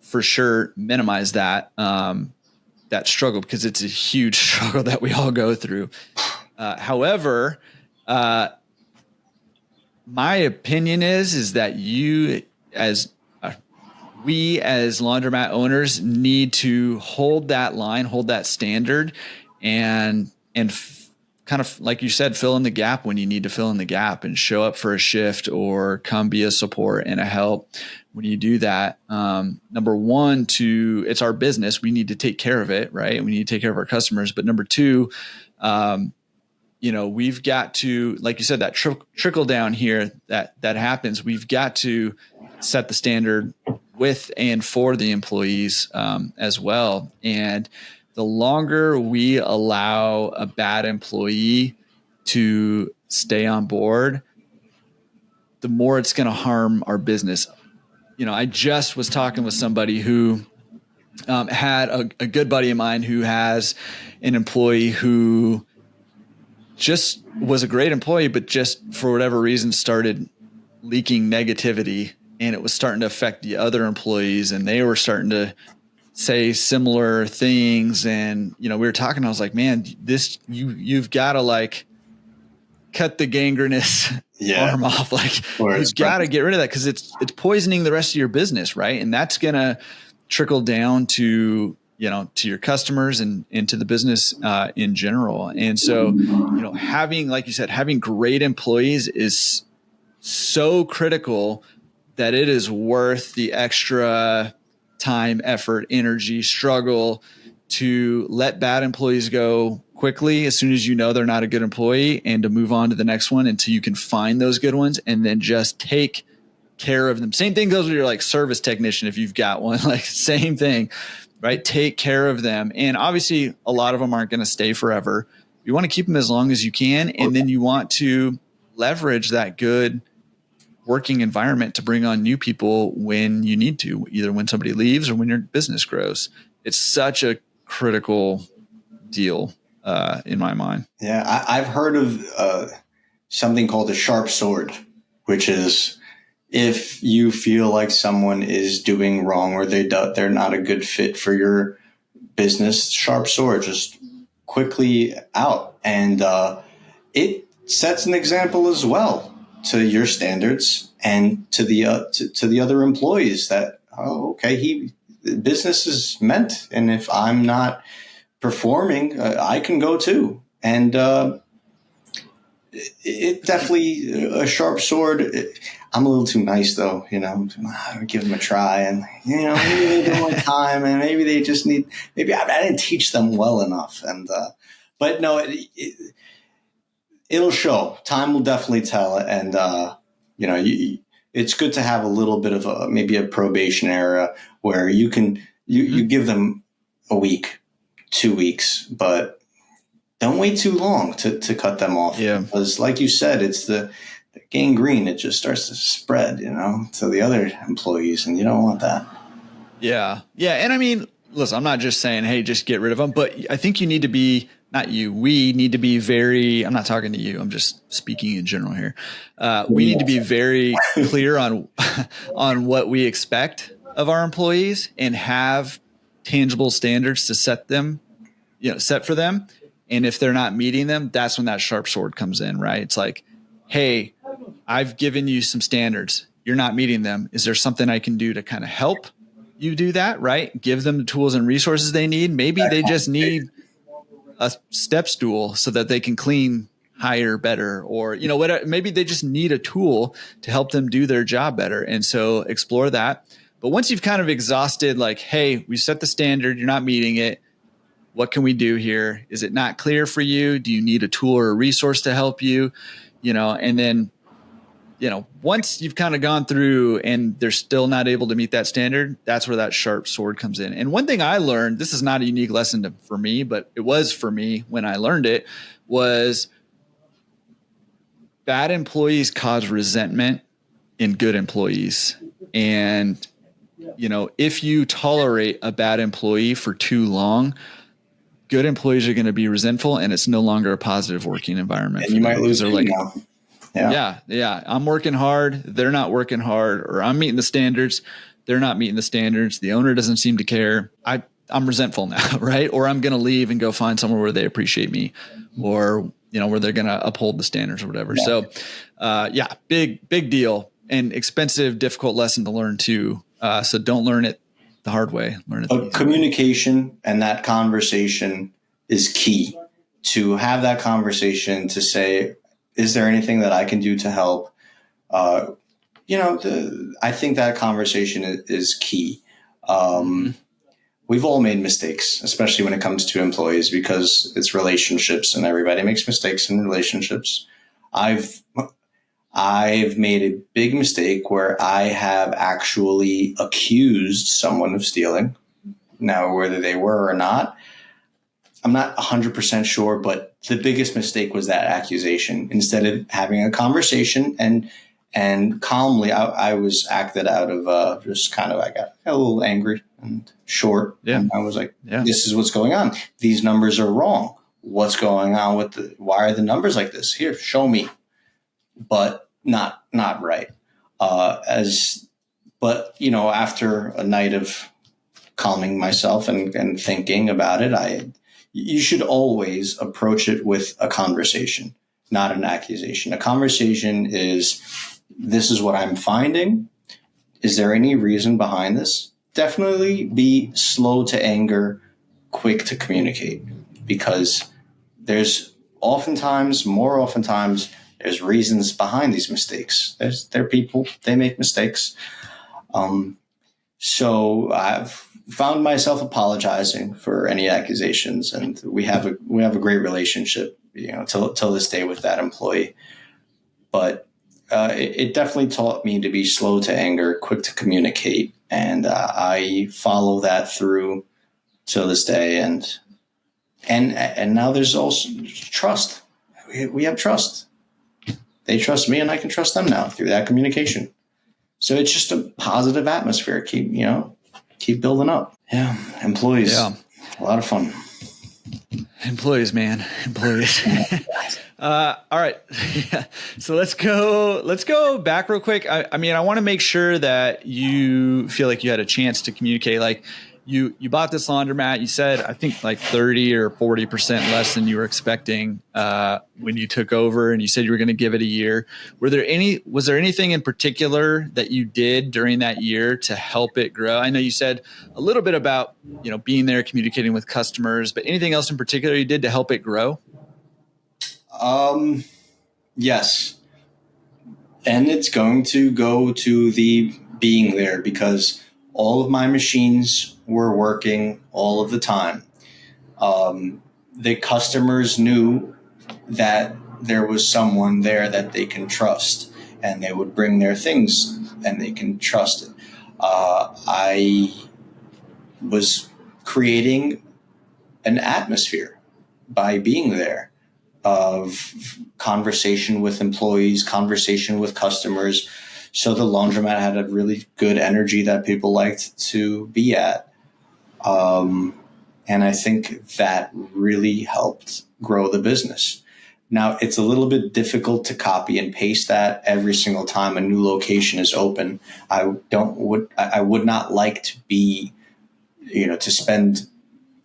for sure minimize that, that struggle, because it's a huge struggle that we all go through. However, my opinion is that we as laundromat owners need to hold that line, hold that standard, and kind of, like you said, fill in the gap when you need to fill in the gap, and show up for a shift or come be a support and a help. When you do that, number one, it's our business. We need to take care of it, right? We need to take care of our customers. But number two, we've got to, like you said, that trickle down here that happens. We've got to set the standard with and for the employees as well. And the longer we allow a bad employee to stay on board, the more it's going to harm our business. I just was talking with somebody who had a good buddy of mine who has an employee who just was a great employee, but just for whatever reason started leaking negativity, and it was starting to affect the other employees, and they were starting to say similar things. And, we were talking, I was like, man, you've got to like cut the gangrenous arm off. Like, you've got to get rid of that, because it's poisoning the rest of your business. Right. And that's going to trickle down to, to your customers and into the business in general. And so, having, like you said, having great employees is so critical that it is worth the extra time, effort, energy, struggle to let bad employees go quickly as soon as they're not a good employee, and to move on to the next one until you can find those good ones, and then just take care of them. Same thing goes with your like service technician. If you've got one, like same thing, right? Take care of them. And obviously a lot of them aren't going to stay forever. You want to keep them as long as you can. And then you want to leverage that good working environment to bring on new people when you need to, either when somebody leaves or when your business grows. It's such a critical deal in my mind. Yeah. I've heard of something called a sharp sword, which is if you feel like someone is doing wrong or they're not a good fit for your business, sharp sword, just quickly out. And it sets an example as well to your standards and to the other employees that, business is meant. And if I'm not performing, I can go too. And it definitely a sharp sword. I'm a little too nice though, I would give them a try, and maybe they don't want time, and maybe they just need. Maybe I didn't teach them well enough, and but no, it'll show. Time will definitely tell, and it's good to have a little bit of maybe a probation era where you can you give them a week, 2 weeks, but don't wait too long to cut them off. Yeah. Because like you said, it's the gangrene. It just starts to spread, to the other employees, and you don't want that. Yeah. Yeah. And I mean, listen, I'm not just saying, hey, just get rid of them, but I think you need to be, not you, we need to be very, I'm not talking to you, I'm just speaking in general here. We need to be very clear on what we expect of our employees, and have tangible standards to set for them. And if they're not meeting them, that's when that sharp sword comes in, right? It's like, hey, I've given you some standards. You're not meeting them. Is there something I can do to kind of help you do that, right? Give them the tools and resources they need. Maybe they just need a step stool so that they can clean higher, better, or, whatever. Maybe they just need a tool to help them do their job better. And so explore that. But once you've kind of exhausted, like, hey, we set the standard, you're not meeting it. What can we do here? Is it not clear for you? Do you need a tool or a resource to help you? And then, once you've kind of gone through and they're still not able to meet that standard, that's where that sharp sword comes in. And one thing I learned, this is not a unique lesson for me, but it was for me when I learned it, was bad employees cause resentment in good employees. And, if you tolerate a bad employee for too long, good employees are going to be resentful, and it's no longer a positive working environment. And you might lose. They're like, yeah, I'm working hard. They're not working hard, or I'm meeting the standards. They're not meeting the standards. The owner doesn't seem to care. I'm resentful now, right? Or I'm going to leave and go find somewhere where they appreciate me, or, where they're going to uphold the standards or whatever. Yeah. So, big deal, and expensive, difficult lesson to learn too. So don't learn it the hard way. Learn it. Communication and that conversation is key. To have that conversation, to say, is there anything that I can do to help? I think that conversation is key. We've all made mistakes, especially when it comes to employees, because it's relationships and everybody makes mistakes in relationships. I've made a big mistake where I have actually accused someone of stealing. Now, whether they were or not, I'm not 100% sure, but the biggest mistake was that accusation. Instead of having a conversation and calmly, I was acted out of just kind of, I got a little angry and short. Yeah. And I was like, This is what's going on. These numbers are wrong. What's going on why are the numbers like this? Here, show me. But not right. After a night of calming myself and thinking about it, you should always approach it with a conversation, not an accusation. A conversation is, this is what I'm finding. Is there any reason behind this? Definitely be slow to anger, quick to communicate, because more oftentimes, there's reasons behind these mistakes. They're people, they make mistakes. So I've found myself apologizing for any accusations, and we have a great relationship, till this day with that employee. But it definitely taught me to be slow to anger, quick to communicate, and I follow that through till this day. And now there's also trust. We have trust. They trust me, and I can trust them now through that communication. So it's just a positive atmosphere. Keep building up. Yeah. Employees. Yeah. A lot of fun. Employees, man. Employees. All right. Yeah. So let's go back real quick. I want to make sure that you feel like you had a chance to communicate. Like you bought this laundromat, you said, I think like 30 or 40% less than you were expecting when you took over, and you said you were going to give it a year. Was there anything in particular that you did during that year to help it grow? I know you said a little bit about, being there, communicating with customers, but anything else in particular you did to help it grow? Yes. And it's going to go to the being there, because all of my machines were working all of the time. The customers knew that there was someone there that they can trust, and they would bring their things and they can trust it. I was creating an atmosphere by being there of conversation with employees, conversation with customers. So the laundromat had a really good energy that people liked to be at. And I think that really helped grow the business. Now, it's a little bit difficult to copy and paste that every single time a new location is open. I would not like to be, to spend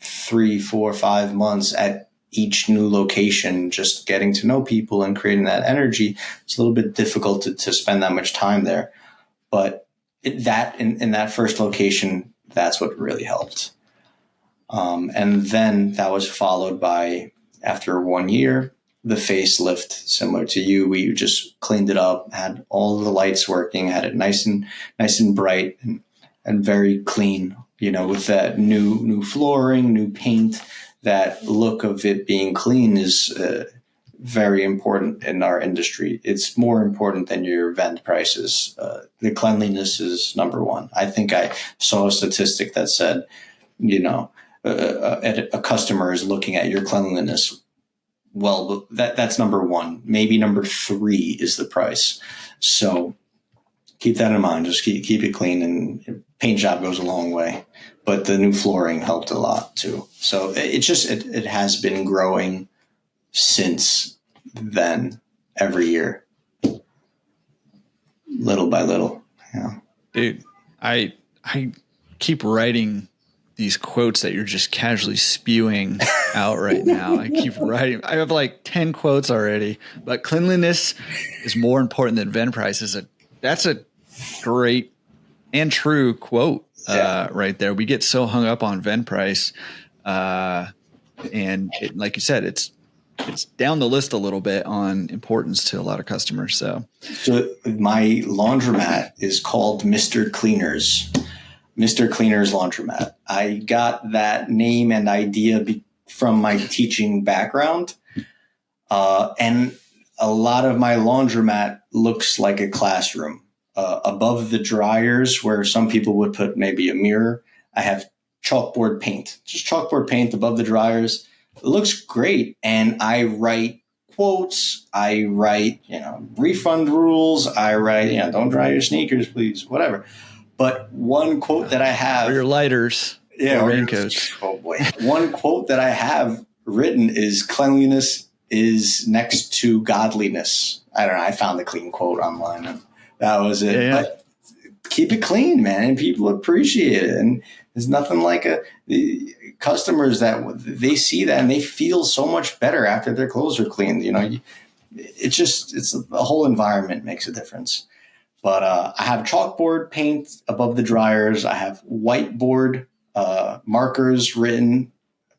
3, 4, 5 months at each new location, just getting to know people and creating that energy. It's a little bit difficult to spend that much time there. But in that first location, that's what really helped. And then that was followed by, after 1 year, the facelift. Similar to you, we just cleaned it up, had all the lights working, had it nice and bright and very clean, with that new flooring, new paint. That look of it being clean is very important in our industry. It's more important than your vend prices. The cleanliness is number one. I think I saw a statistic that said, a customer is looking at your cleanliness. Well, that's number one. Maybe number 3 is the price. So keep that in mind. Just keep it clean, and paint job goes a long way. but the new flooring helped a lot too. So it has been growing since then, every year, little by little. Yeah, dude, I keep writing these quotes that you're just casually spewing out right now. I keep writing. I have like 10 quotes already, but cleanliness is more important than vent price. That's a great and true quote right there. We get so hung up on vent price. And like you said, it's down the list a little bit on importance to a lot of customers. So my laundromat is called Mr. Cleaners Laundromat. I got that name and idea from my teaching background. And a lot of my laundromat looks like a classroom. Above the dryers, where some people would put maybe a mirror, I have chalkboard paint, just chalkboard paint above the dryers. It looks great. And I write quotes. I write, refund rules. I write, don't dry your sneakers, please, whatever. But one quote that I have, or your lighters, or raincoats. Oh boy. One quote that I have written is cleanliness is next to godliness. I don't know. I found the clean quote online and that was it. Yeah. But keep it clean, man. And people appreciate it. And there's nothing like the customers that they see that and they feel so much better after their clothes are cleaned. It's the whole environment makes a difference. But I have chalkboard paint above the dryers. I have whiteboard markers written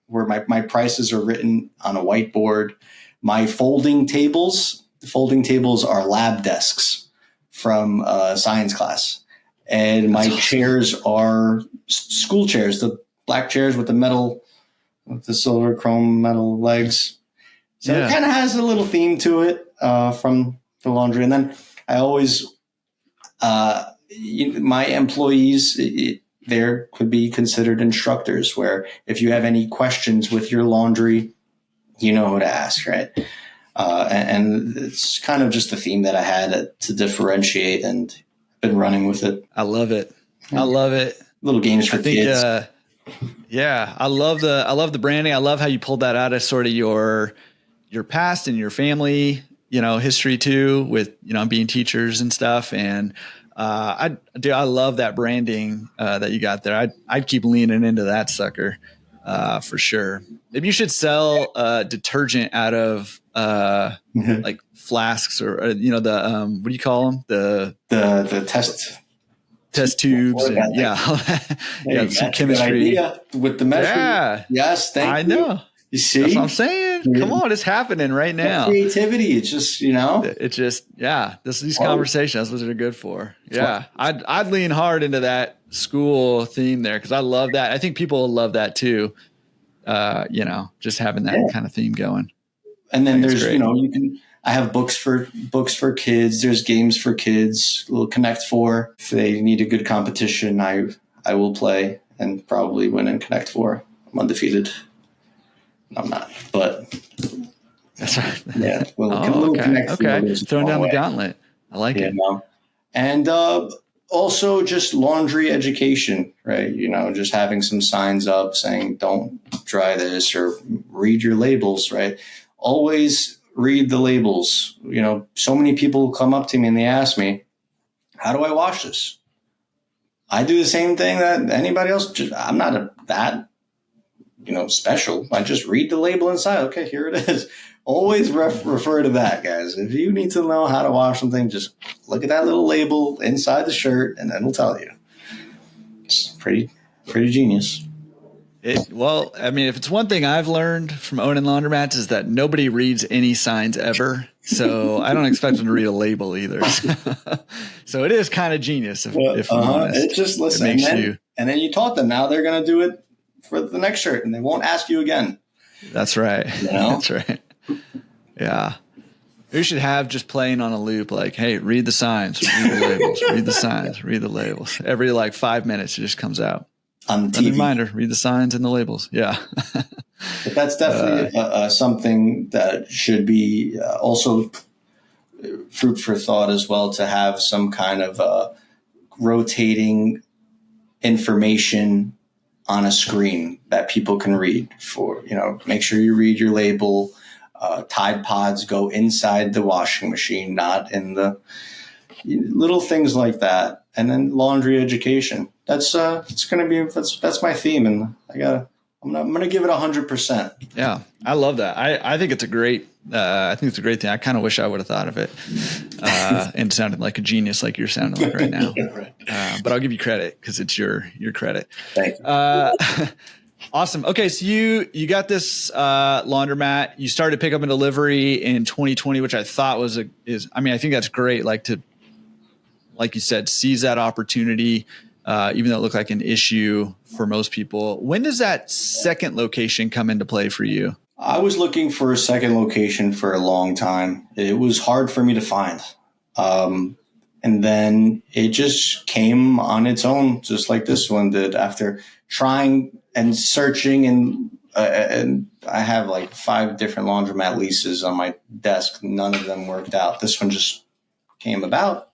where my prices are written on a whiteboard. My folding tables are lab desks from science class. And my chairs are school chairs, the black chairs with the silver chrome metal legs. So it kind of has a little theme to it from the laundry. And then I always, my employees, there could be considered instructors where if you have any questions with your laundry, you know who to ask, right? And it's kind of just a theme that I had to differentiate and been running with it. I love it. I love it. Little games for kids. I love the branding. I love how you pulled that out of sort of your past and your family, history too, with, being teachers and stuff. And, I love that branding, that you got there. I'd keep leaning into that sucker, for sure. Maybe you should sell, detergent out of, like flasks or, what do you call them? The test tubes. And, some chemistry with the measure. Yeah. Yes. I know. You see, that's what I'm saying. Come on, it's happening right now. Creativity. It's just, these conversations, that's what they're good for. Yeah. I'd lean hard into that school theme there. Cause I love that. I think people will love that too. Just having that kind of theme going. And then there's, I have books for kids. There's games for kids, little Connect Four. If they need a good competition, I will play and probably win in Connect Four. I'm undefeated. I'm not, but that's right. Yeah. Well, okay. Throwing down the gauntlet. I like it. And also just laundry education, right? Just having some signs up saying, don't try this or read your labels, right? Always read the labels. So many people come up to me and they ask me, how do I wash this? I do the same thing that anybody else. I'm not that special. I just read the label inside. Okay, here it is. Always refer to that, guys. If you need to know how to wash something, just look at that little label inside the shirt and it'll tell you. It's pretty genius. If it's one thing I've learned from owning laundromats is that nobody reads any signs ever. So I don't expect them to read a label either. So it is kind of genius if I'm honest. It just listen. And then you taught them. Now they're going to do it for the next shirt and they won't ask you again. That's right. That's right. Yeah. We should have just playing on a loop like, hey, read the signs, read the labels, read the signs, read the labels. Every 5 minutes it just comes out. On TV. Reminder, read the signs and the labels. Yeah. But that's definitely something that should be also food for thought as well, to have some kind of rotating information on a screen that people can read for, make sure you read your label. Tide Pods go inside the washing machine, not in the little things like that. And then laundry education. That's my theme. And I'm going to give it 100%. Yeah. I love that. I think it's a great thing. I kind of wish I would have thought of it, and sounded like a genius, like you're sounding like right now. Right. But I'll give you credit because it's your credit. Thank you. Awesome. Okay. So you got this, laundromat, you started to pick up and delivery in 2020, which I thought I think that's great. Like you said, seize that opportunity, even though it looked like an issue for most people. When does that second location come into play for you? I was looking for a second location for a long time. It was hard for me to find. And then it just came on its own, just like this one did. After trying and searching, and I have like 5 different laundromat leases on my desk. None of them worked out. This one just came about,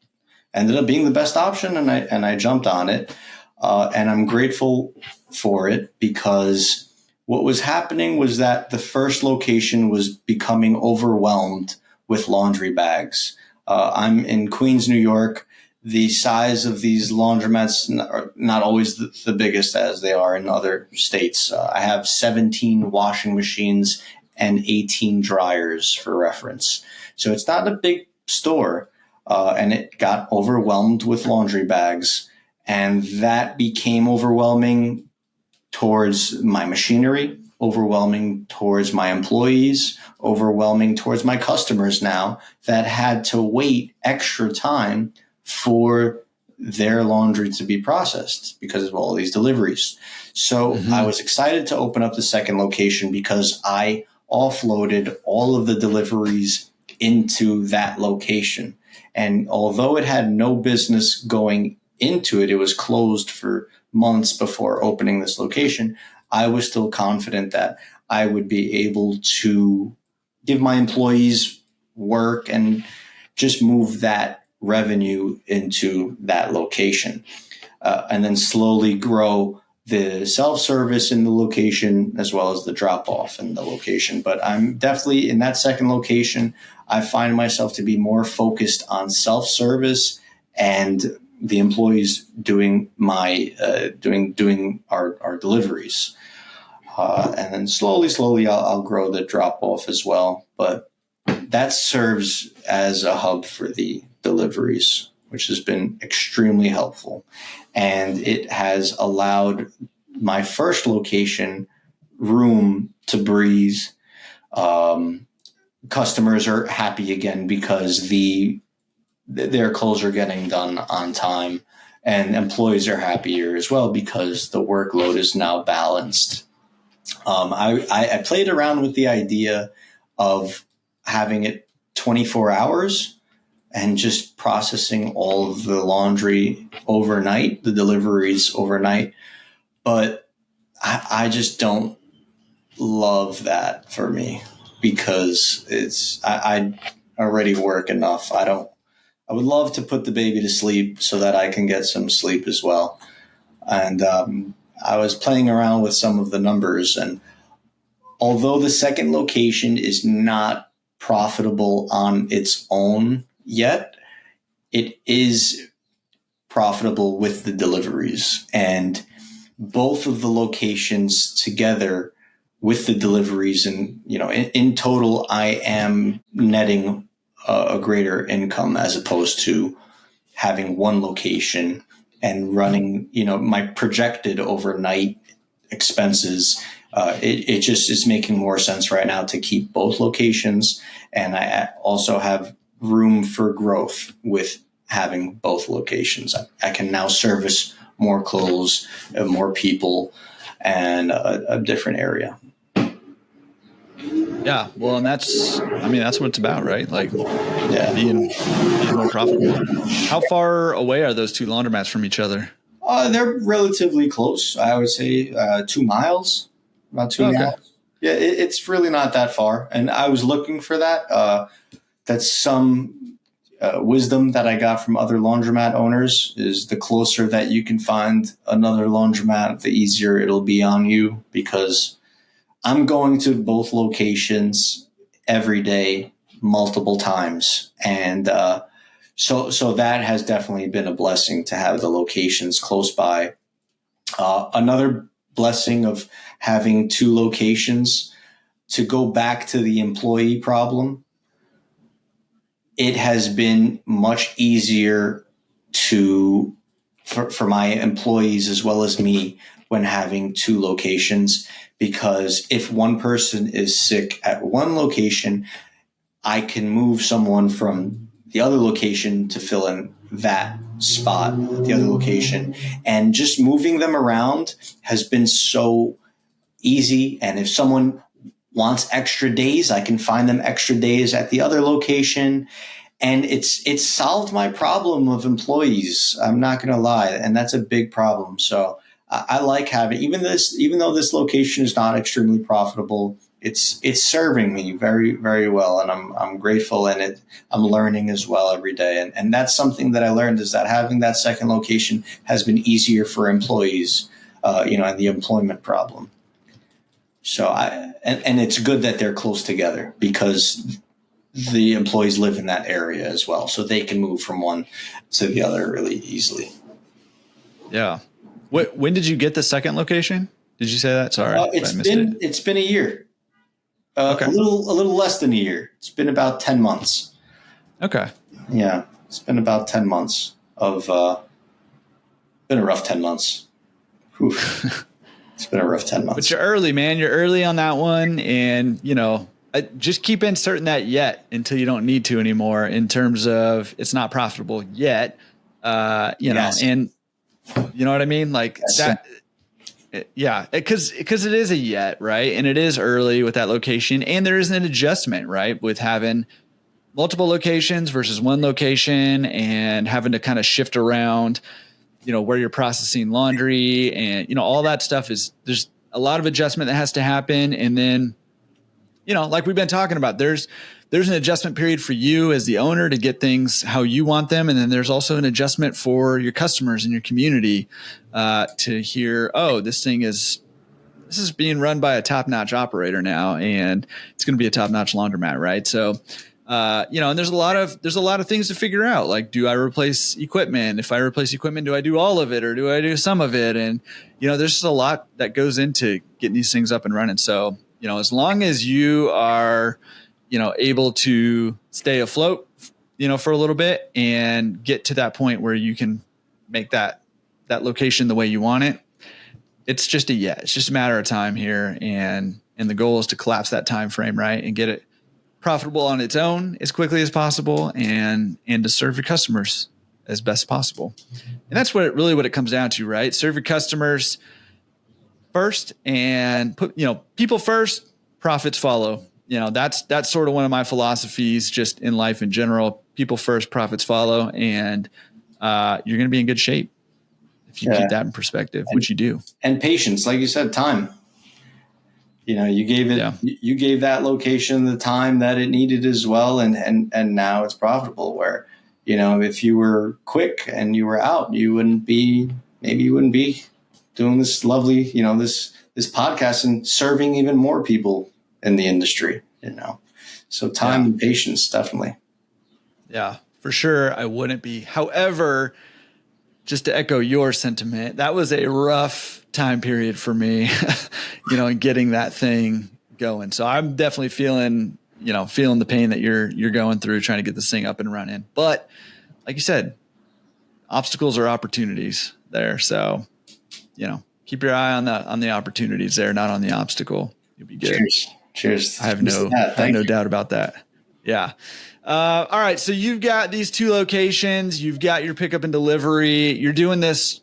ended up being the best option, and I jumped on it. And I'm grateful for it, because what was happening was that the first location was becoming overwhelmed with laundry bags. I'm in Queens, New York. The size of these laundromats are not always the biggest as they are in other states. I have 17 washing machines and 18 dryers for reference. So it's not a big store, and it got overwhelmed with laundry bags. And that became overwhelming towards my machinery, overwhelming towards my employees, overwhelming towards my customers now that had to wait extra time for their laundry to be processed because of all these deliveries. So I was excited to open up the second location because I offloaded all of the deliveries into that location. And although it had no business going into it, it was closed for months before opening this location, I was still confident that I would be able to give my employees work and just move that revenue into that location, and then slowly grow the self-service in the location as well as the drop-off in the location. But I'm definitely in that second location. I find myself to be more focused on self-service and the employees doing doing our deliveries. And then slowly I'll grow the drop-off as well. But that serves as a hub for the deliveries, which has been extremely helpful. And it has allowed my first location room to breathe. Customers are happy again because their clothes are getting done on time, and employees are happier as well because the workload is now balanced. I played around with the idea of having it 24 hours and just processing all of the laundry overnight, the deliveries overnight. But I just don't love that for me because I already work enough. I would love to put the baby to sleep so that I can get some sleep as well. And I was playing around with some of the numbers, and although the second location is not profitable on its own yet, it is profitable with the deliveries. And both of the locations together with the deliveries, and in total, I am netting a greater income as opposed to having one location and running, my projected overnight expenses. It just is making more sense right now to keep both locations. And I also have room for growth with having both locations. I can now service more clothes, more people, and a different area. Yeah. Well, and that's what it's about, right? Like being more profitable. How far away are those two laundromats from each other? They're relatively close. I would say 2 miles, about 2 miles. Yeah, it's really not that far. And I was looking for that. That's wisdom that I got from other laundromat owners is the closer that you can find another laundromat, the easier it'll be on you, because I'm going to both locations every day, multiple times. And so that has definitely been a blessing to have the locations close by. Another blessing of having two locations, to go back to the employee problem, it has been much easier for my employees as well as me when having two locations, because if one person is sick at one location, I can move someone from the other location to fill in that spot at the other location. And just moving them around has been so easy. And if someone wants extra days, I can find them extra days at the other location. And it's solved my problem of employees. I'm not going to lie. And that's a big problem. So I like having, even though this location is not extremely profitable, it's serving me very, very well. And I'm grateful, and I'm learning as well every day. And that's something that I learned, is that having that second location has been easier for employees, and the employment problem. So and it's good that they're close together, because the employees live in that area as well, so they can move from one to the other really easily. Yeah. When did you get the second location? Did you say that? Sorry, it's been a year. Okay. A little less than a year. It's been about 10 months. Okay. Yeah, it's been about 10 months of. Been a rough 10 months. It's been a rough 10 months. But you're early, man. You're early on that one, and just keep inserting that yet until you don't need to anymore. In terms of it's not profitable yet, Yes. and you know what I mean, like yes. that. Yeah, because it is a yet, right? And it is early with that location, and there is an adjustment, right, with having multiple locations versus one location, and having to kind of shift around, where you're processing laundry, and all that stuff there's a lot of adjustment that has to happen. And then, like we've been talking about, there's an adjustment period for you as the owner to get things how you want them. And then there's also an adjustment for your customers and your community to hear, oh, this is being run by a top-notch operator now, and it's going to be a top-notch laundromat, right? So, and there's a lot of things to figure out. Like, do I replace equipment? If I replace equipment, do I do all of it, or do I do some of it? And, there's just a lot that goes into getting these things up and running. So, as long as you are, able to stay afloat, for a little bit, and get to that point where you can make that location the way you want it, it's just it's just a matter of time here. And the goal is to collapse that time frame, right, and get it profitable on its own as quickly as possible, and to serve your customers as best possible. And that's what it comes down to, right? Serve your customers first, and put, people first, profits follow. That's sort of one of my philosophies just in life in general. People first, profits follow, and you're going to be in good shape if you keep that in perspective, which you do. And patience, like you said, time. You gave it. Yeah. You gave that location the time that it needed as well, and now it's profitable. Where, if you were quick and you were out, you wouldn't be doing this lovely, this podcast and serving even more people in the industry. So time and patience, definitely. Yeah, for sure. I wouldn't be. However, just to echo your sentiment, that was a rough time period for me, in getting that thing going. So I'm definitely feeling the pain that you're going through trying to get this thing up and running. But like you said, obstacles are opportunities there. So, keep your eye on the opportunities there, not on the obstacle. You'll be good. Cheers. I have no doubt about that. Yeah. All right. So you've got these two locations, you've got your pickup and delivery, you're doing this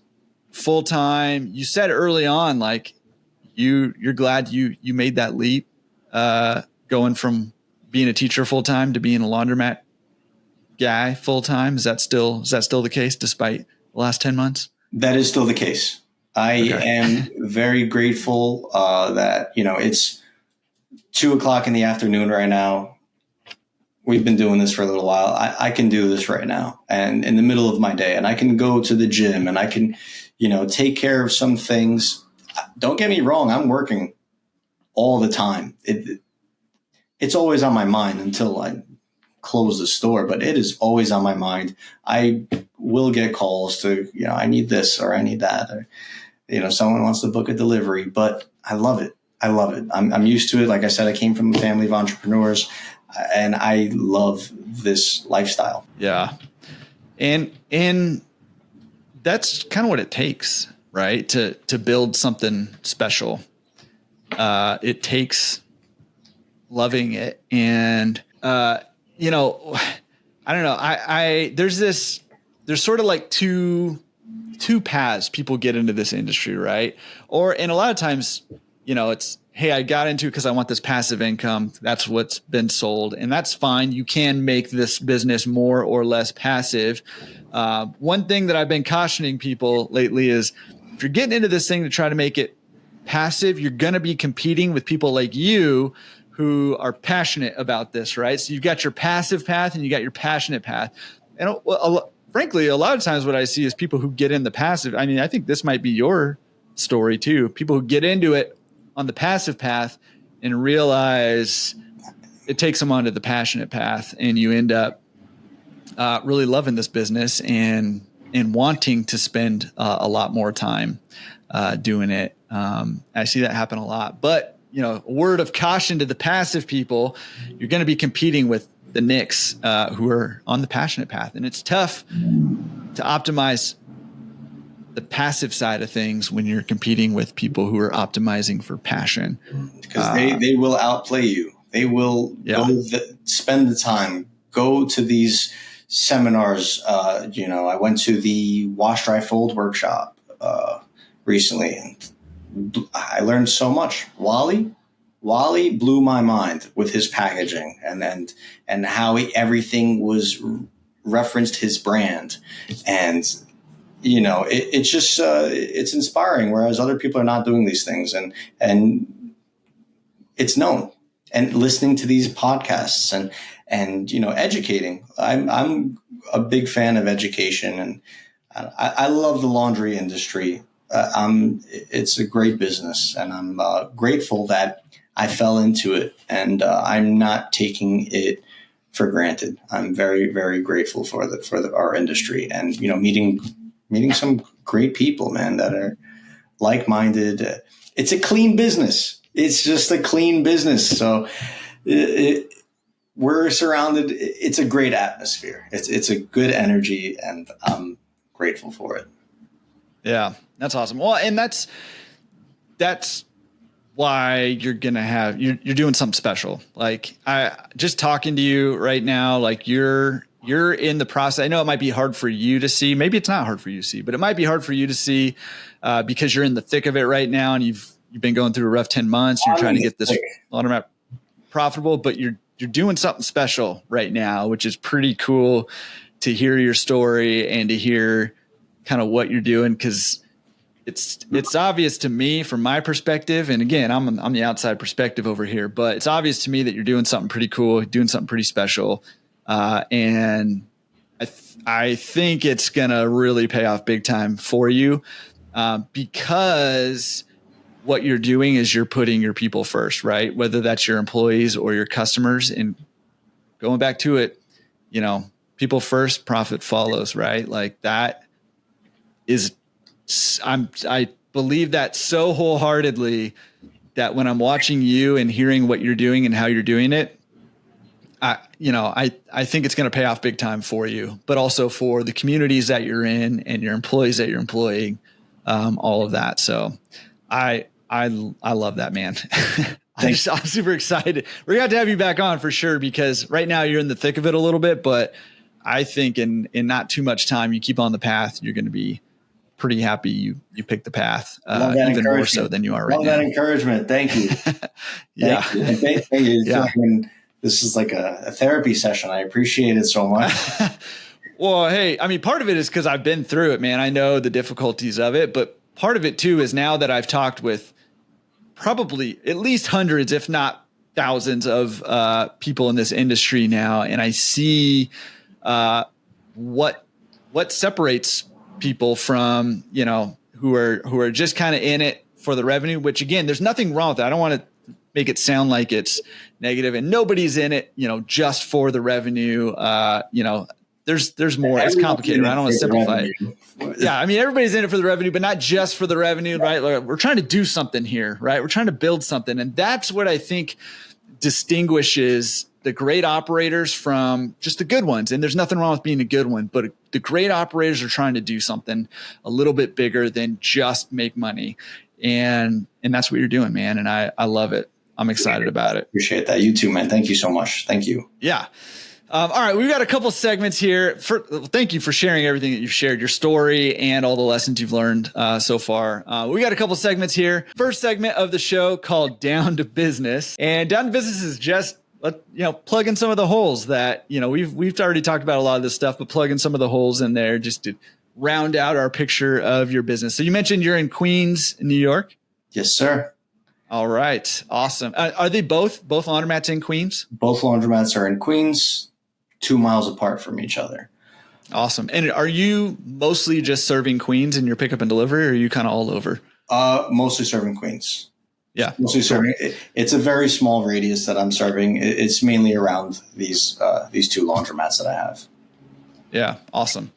full time. You said early on, like you're glad you made that leap, going from being a teacher full time to being a laundromat guy full time. Is that still the case despite the last 10 months? That is still the case. I am very grateful that, it's 2:00 in the afternoon right now. we've been doing this for a little while. I can do this right now and in the middle of my day, and I can go to the gym and I can, take care of some things. Don't get me wrong. I'm working all the time. It's always on my mind until I close the store, but it is always on my mind. I will get calls to, I need this or I need that, or, someone wants to book a delivery, but I love it. I'm used to it. Like I said, I came from a family of entrepreneurs and I love this lifestyle. Yeah. And that's kind of what it takes, right? To build something special. It takes loving it. And, I don't know. There's sort of like two paths people get into this industry, right? And a lot of times, it's, hey, I got into it because I want this passive income. That's what's been sold. And that's fine. You can make this business more or less passive. One thing that I've been cautioning people lately is if you're getting into this thing to try to make it passive, you're going to be competing with people like you who are passionate about this, right? So you've got your passive path and you got your passionate path. And frankly, a lot of times what I see is people who get in the passive. I mean, I think this might be your story too. People who get into it on the passive path and realize it takes them onto the passionate path, and you end up really loving this business and wanting to spend a lot more time doing it. I see that happen a lot. But, a word of caution to the passive people, you're going to be competing with the Nicks who are on the passionate path. And it's tough to optimize the passive side of things when you're competing with people who are optimizing for passion. Because they will outplay you. They will spend the time, go to these seminars. I went to the wash, dry, fold workshop recently, and I learned so much. Wally blew my mind with his packaging and how everything was referenced his brand. And it's just it's inspiring, whereas other people are not doing these things, and it's known. And listening to these podcasts and educating. I'm a big fan of education, and I love the laundry industry. It's a great business, and I'm grateful that I fell into it, and I'm not taking it for granted. I'm very, very grateful for our industry, and meeting some great people, man, that are like-minded. It's a clean business. It's just a clean business. So we're surrounded. It's a great atmosphere. It's a good energy, and I'm grateful for it. Yeah, that's awesome. Well, and that's why you're doing something special. Like I just talking to you right now, like you're in the process. I know it might be hard for you to see. Maybe it's not hard for you to see, but it might be hard for you to see because you're in the thick of it right now, and you've been going through a rough 10 months. You're trying to get this laundromat profitable, but you're doing something special right now, which is pretty cool to hear your story and to hear kind of what you're doing. Cause it's obvious to me from my perspective. And again, I'm the outside perspective over here, but it's obvious to me that you're doing something pretty cool, doing something pretty special. And I think it's going to really pay off big time for you, because what you're doing is you're putting your people first, right? Whether that's your employees or your customers, and going back to it, people first, profit follows, right? Like that is, I believe that so wholeheartedly that when I'm watching you and hearing what you're doing and how you're doing it, I think it's going to pay off big time for you, but also for the communities that you're in and your employees that you're employing, all of that. So I love that, man. I'm super excited. We're going to have you back on for sure, because right now you're in the thick of it a little bit, but I think in not too much time, you keep on the path, you're going to be pretty happy you picked the path, even more so than you are right now. Love that encouragement. Thank you. Yeah. Thank you. Yeah. This is like a therapy session. I appreciate it so much. Well, hey, I mean, part of it is because I've been through it, man. I know the difficulties of it, but part of it too is now that I've talked with probably at least hundreds, if not thousands of people in this industry now, and I see what separates people from, you know, who are just kind of in it for the revenue, which again, there's nothing wrong with that. I don't want to make it sound like it's negative, and nobody's in it, you know, just for the revenue. You know, there's more. It's complicated. I don't want to simplify it. Yeah, I mean, everybody's in it for the revenue, but not just for the revenue, right? Like, we're trying to do something here, right? We're trying to build something, and that's what I think distinguishes the great operators from just the good ones. And there's nothing wrong with being a good one, but the great operators are trying to do something a little bit bigger than just make money. And that's what you're doing, man. And I love it. I'm excited about it. Appreciate that. You too, man. Thank you so much. Thank you. Yeah. All right. We've got a couple segments here. Thank you for sharing everything that you've shared, your story and all the lessons you've learned so far. We got a couple segments here. First segment of the show called Down to Business. And Down to Business is just, plug in some of the holes that, we've already talked about a lot of this stuff, but plug in some of the holes in there just to round out our picture of your business. So you mentioned you're in Queens, New York. Yes, sir. All right. Awesome. Are they both laundromats in Queens? Both laundromats are in Queens, 2 miles apart from each other. Awesome. And are you mostly just serving Queens in your pickup and delivery, or are you kind of all over? Mostly serving Queens. Yeah. Mostly serving. It's a very small radius that I'm serving. It's mainly around these two laundromats that I have. Yeah. Awesome.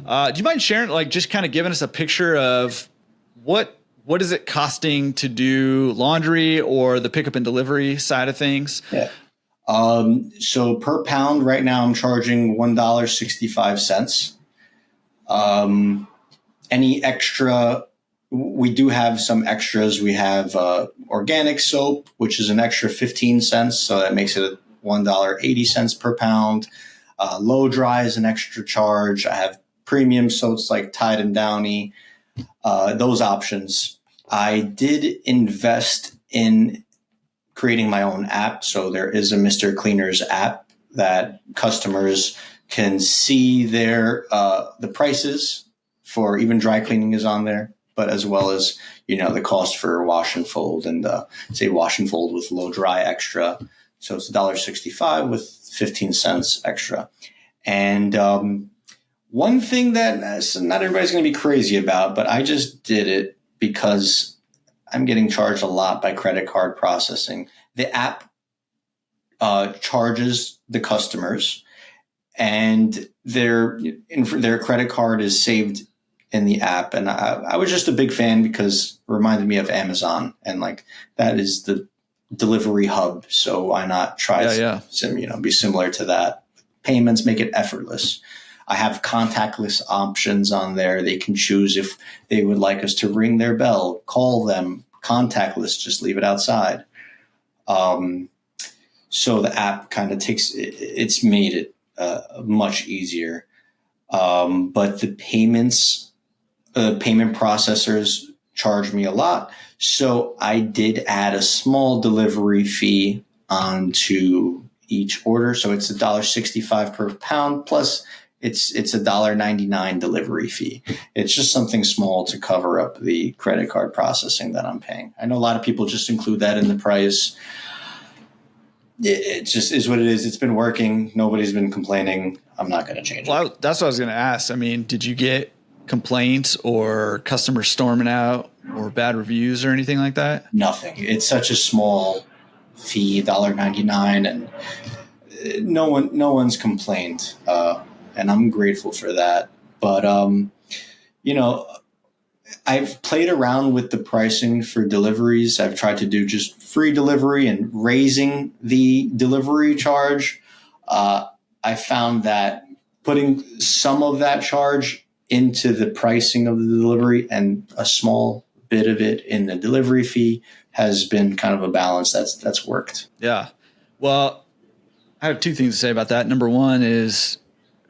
Do you mind sharing, just kind of giving us a picture of what is it costing to do laundry or the pickup and delivery side of things? Yeah. So per pound right now I'm charging $1.65. Any extra, we do have some extras. We have organic soap, which is an extra 15 cents. So that makes it $1.80 per pound. Low dry is an extra charge. I have premium soaps like Tide and Downy. Those options. I did invest in creating my own app. So there is a Mr. Cleaners app that customers can see their the prices for even dry cleaning is on there, but as well as, the cost for wash and fold, and say wash and fold with low dry extra. So it's $1.65 with 15 cents extra. And one thing that not everybody's going to be crazy about, but I just did it because I'm getting charged a lot by credit card processing. The app charges the customers, and their credit card is saved in the app. And I was just a big fan because it reminded me of Amazon, and that is the delivery hub. So why not try be similar to that? Payments make it effortless. I have contactless options on there. They can choose if they would like us to ring their bell, call them, contactless, just leave it outside. So the app kind of it's made it much easier. But the payment processors charge me a lot. So I did add a small delivery fee onto each order. So it's $1.65 per pound, plus it's $1.99 delivery fee. It's just something small to cover up the credit card processing that I'm paying. I know a lot of people just include that in the price. It just is what it is. It's been working. Nobody's been complaining. I'm not going to change it. That's what I was going to ask. I mean, did you get complaints or customers storming out or bad reviews or anything like that? Nothing. It's such a small fee, $1.99, and no one's complained. And I'm grateful for that. But, I've played around with the pricing for deliveries. I've tried to do just free delivery and raising the delivery charge. I found that putting some of that charge into the pricing of the delivery and a small bit of it in the delivery fee has been kind of a balance that's worked. Yeah. Well, I have two things to say about that. Number one is,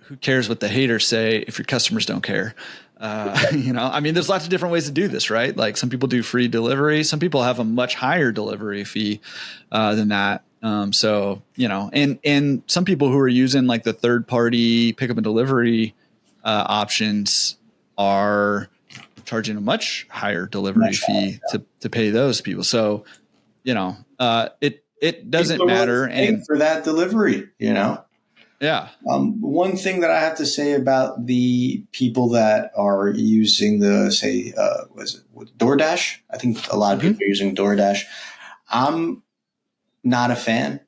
who cares what the haters say if your customers don't care? There's lots of different ways to do this, right? Like, some people do free delivery. Some people have a much higher delivery fee than that. And some people who are using the third party pickup and delivery options are charging a much higher delivery fee to pay those people. So, it it doesn't matter. And for that delivery, Yeah. One thing that I have to say about the people that are using DoorDash? I think a lot of people are using DoorDash. I'm not a fan.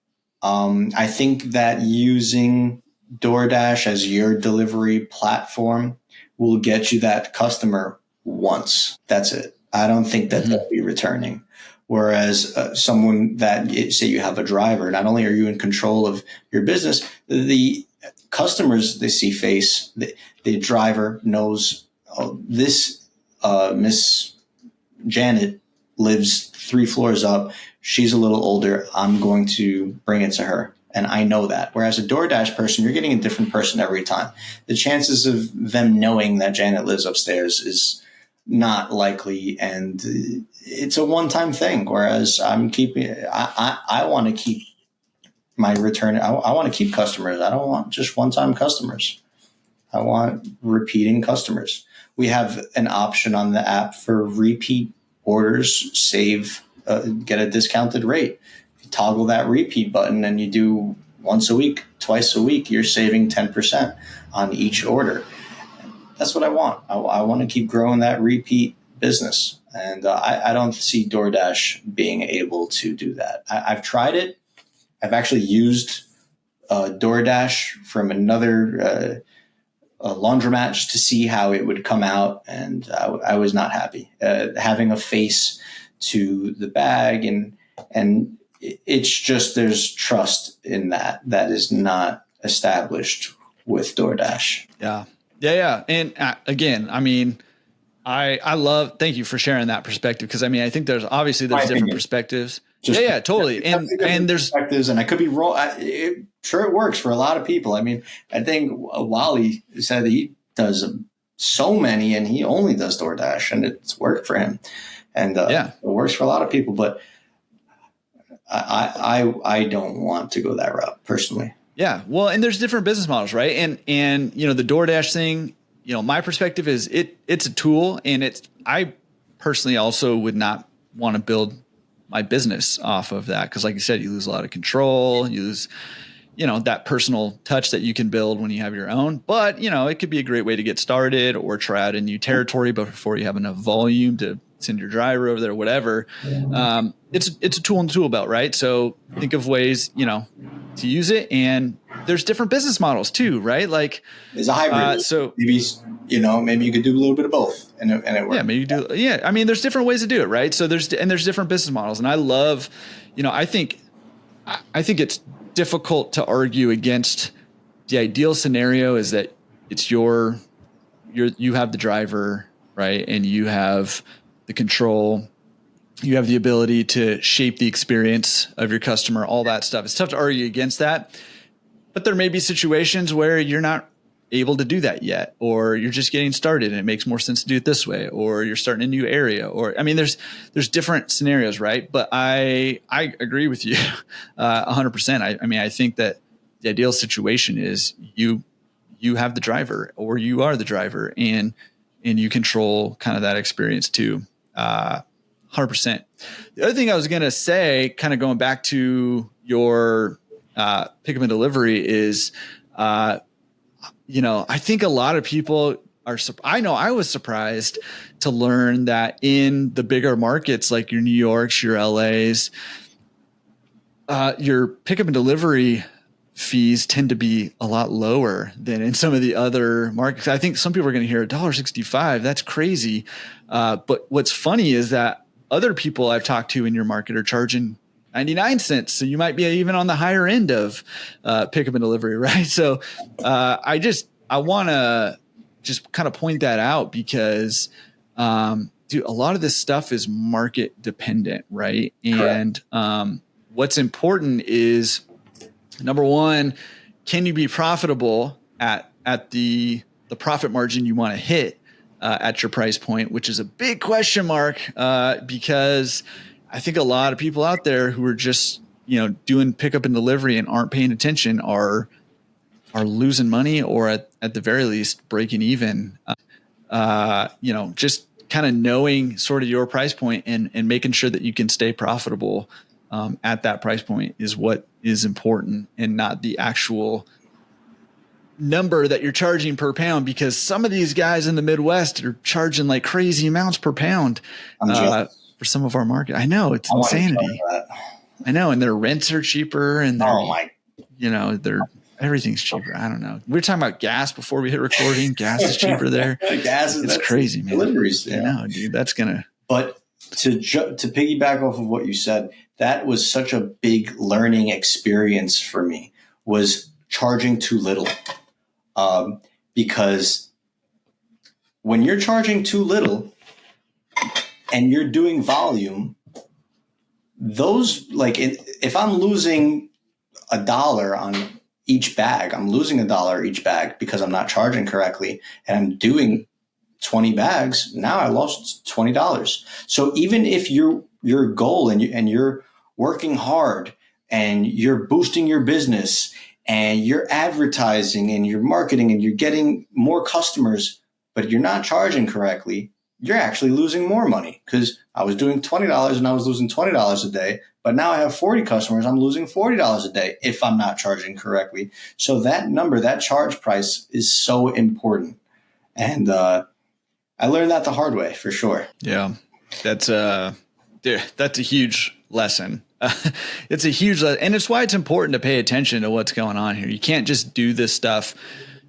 I think that using DoorDash as your delivery platform will get you that customer once. That's it. I don't think that they'll be returning. Whereas someone that, say you have a driver, not only are you in control of your business, the customers, they see face, the driver knows, this Miss Janet lives 3 floors up. She's a little older. I'm going to bring it to her. And I know that. Whereas a DoorDash person, you're getting a different person every time. The chances of them knowing that Janet lives upstairs is not likely, and it's a one-time thing. Whereas I want to keep my return. I want to keep customers. I don't want just one-time customers. I want repeating customers. We have an option on the app for repeat orders. Get a discounted rate. If you toggle that repeat button and you do once a week, twice a week, you're saving 10% on each order. That's what I want. I want to keep growing that repeat business. And I don't see DoorDash being able to do that. I've tried it. I've actually used DoorDash from another laundromat just to see how it would come out. And I was not happy. Having a face to the bag and it's just, there's trust in that is not established with DoorDash. Yeah. And again, I mean, thank you for sharing that perspective. Cause I mean, I think there's different perspectives. Totally. And there's perspectives, and I could be wrong. Sure, it works for a lot of people. I mean, I think Wally said he does so many and he only does DoorDash and it's worked for him. And it works for a lot of people, but I don't want to go that route personally. Yeah. Well, and there's different business models, right? And the DoorDash thing, my perspective is it's a tool, and I personally also would not want to build my business off of that. Cause like you said, you lose a lot of control, you lose, that personal touch that you can build when you have your own, but it could be a great way to get started or try out a new territory, but before you have enough volume to send your driver over there, whatever. It's a tool in the tool belt, right? So think of ways, to use it. And there's different business models too, right? Like there's a hybrid. So maybe you could do a little bit of both and it works. Yeah, maybe you do. Yeah. I mean, there's different ways to do it, right? So there's different business models. And I love, I think it's difficult to argue against the ideal scenario is that it's you have the driver, right? And you have the control, you have the ability to shape the experience of your customer, all that stuff. It's tough to argue against that, but there may be situations where you're not able to do that yet, or you're just getting started and it makes more sense to do it this way, or you're starting a new area, or, I mean, there's different scenarios, right? But I agree with you 100%. I mean, I think that the ideal situation is you have the driver, or you are the driver, and you control kind of that experience too. 100%. The other thing I was going to say, kind of going back to your pickup and delivery is, I think a lot of people I know I was surprised to learn that in the bigger markets, like your New Yorks, your LAs, your pickup and delivery fees tend to be a lot lower than in some of the other markets. I think some people are going to hear $1.65. That's crazy. But what's funny is that other people I've talked to in your market are charging 99 cents. So you might be even on the higher end of pickup and delivery, right? So I want to just kind of point that out because, dude, a lot of this stuff is market dependent, right? And what's important is, number one, can you be profitable at the profit margin you want to hit at your price point, which is a big question mark because I think a lot of people out there who are just, doing pickup and delivery and aren't paying attention are losing money, or at the very least breaking even. Just kind of knowing sort of your price point and making sure that you can stay profitable at that price point is what is important, and not the actual number that you're charging per pound, because some of these guys in the Midwest are charging like crazy amounts per pound for some of our market. I know, it's insanity. I know. And their rents are cheaper, and everything's cheaper. I don't know. We were talking about gas before we hit recording. Gas is cheaper there. It's crazy, man. Deliveries. Yeah. I know, dude. But to piggyback off of what you said, that was such a big learning experience for me, was charging too little. Because when you're charging too little and you're doing volume, if I'm losing $1 on each bag, I'm losing $1 each bag because I'm not charging correctly, and I'm doing 20 bags. Now I lost $20. So even if your goal and you're working hard and you're boosting your business and you're advertising and you're marketing and you're getting more customers, but you're not charging correctly, you're actually losing more money, because I was doing $20 and I was losing $20 a day, but now I have 40 customers. I'm losing $40 a day if I'm not charging correctly. So that number, that charge price, is so important. And I learned that the hard way, for sure. Yeah, that's a huge lesson. It's a huge lesson. And it's why it's important to pay attention to what's going on here. You can't just do this stuff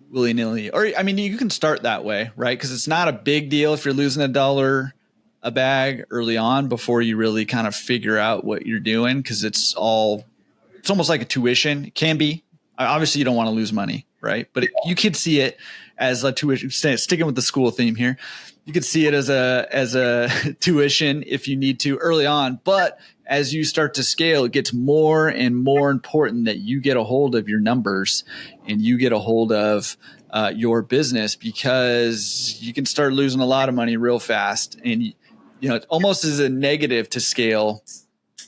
willy-nilly. Or, I mean, you can start that way, right? Because it's not a big deal if you're losing $1 a bag early on before you really kind of figure out what you're doing, because it's almost like a tuition. It can be. Obviously, you don't want to lose money, right? But you could see it as a tuition. Sticking with the school theme here, you could see it as a tuition if you need to early on. But as you start to scale, it gets more and more important that you get a hold of your numbers and you get a hold of your business, because you can start losing a lot of money real fast. And it almost is a negative to scale.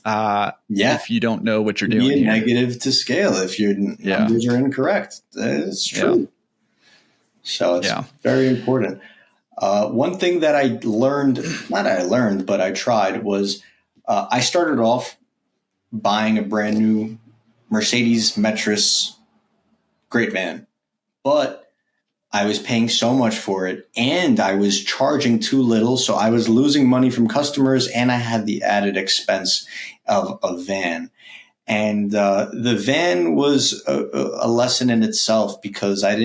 If you don't know what you're doing. Be a negative to scale if your numbers are incorrect. It's true. Yeah. So it's very important. One thing that I tried was I started off buying a brand new Mercedes Metris great van, but I was paying so much for it and I was charging too little. So I was losing money from customers and I had the added expense of a van. And the van was a lesson in itself, because I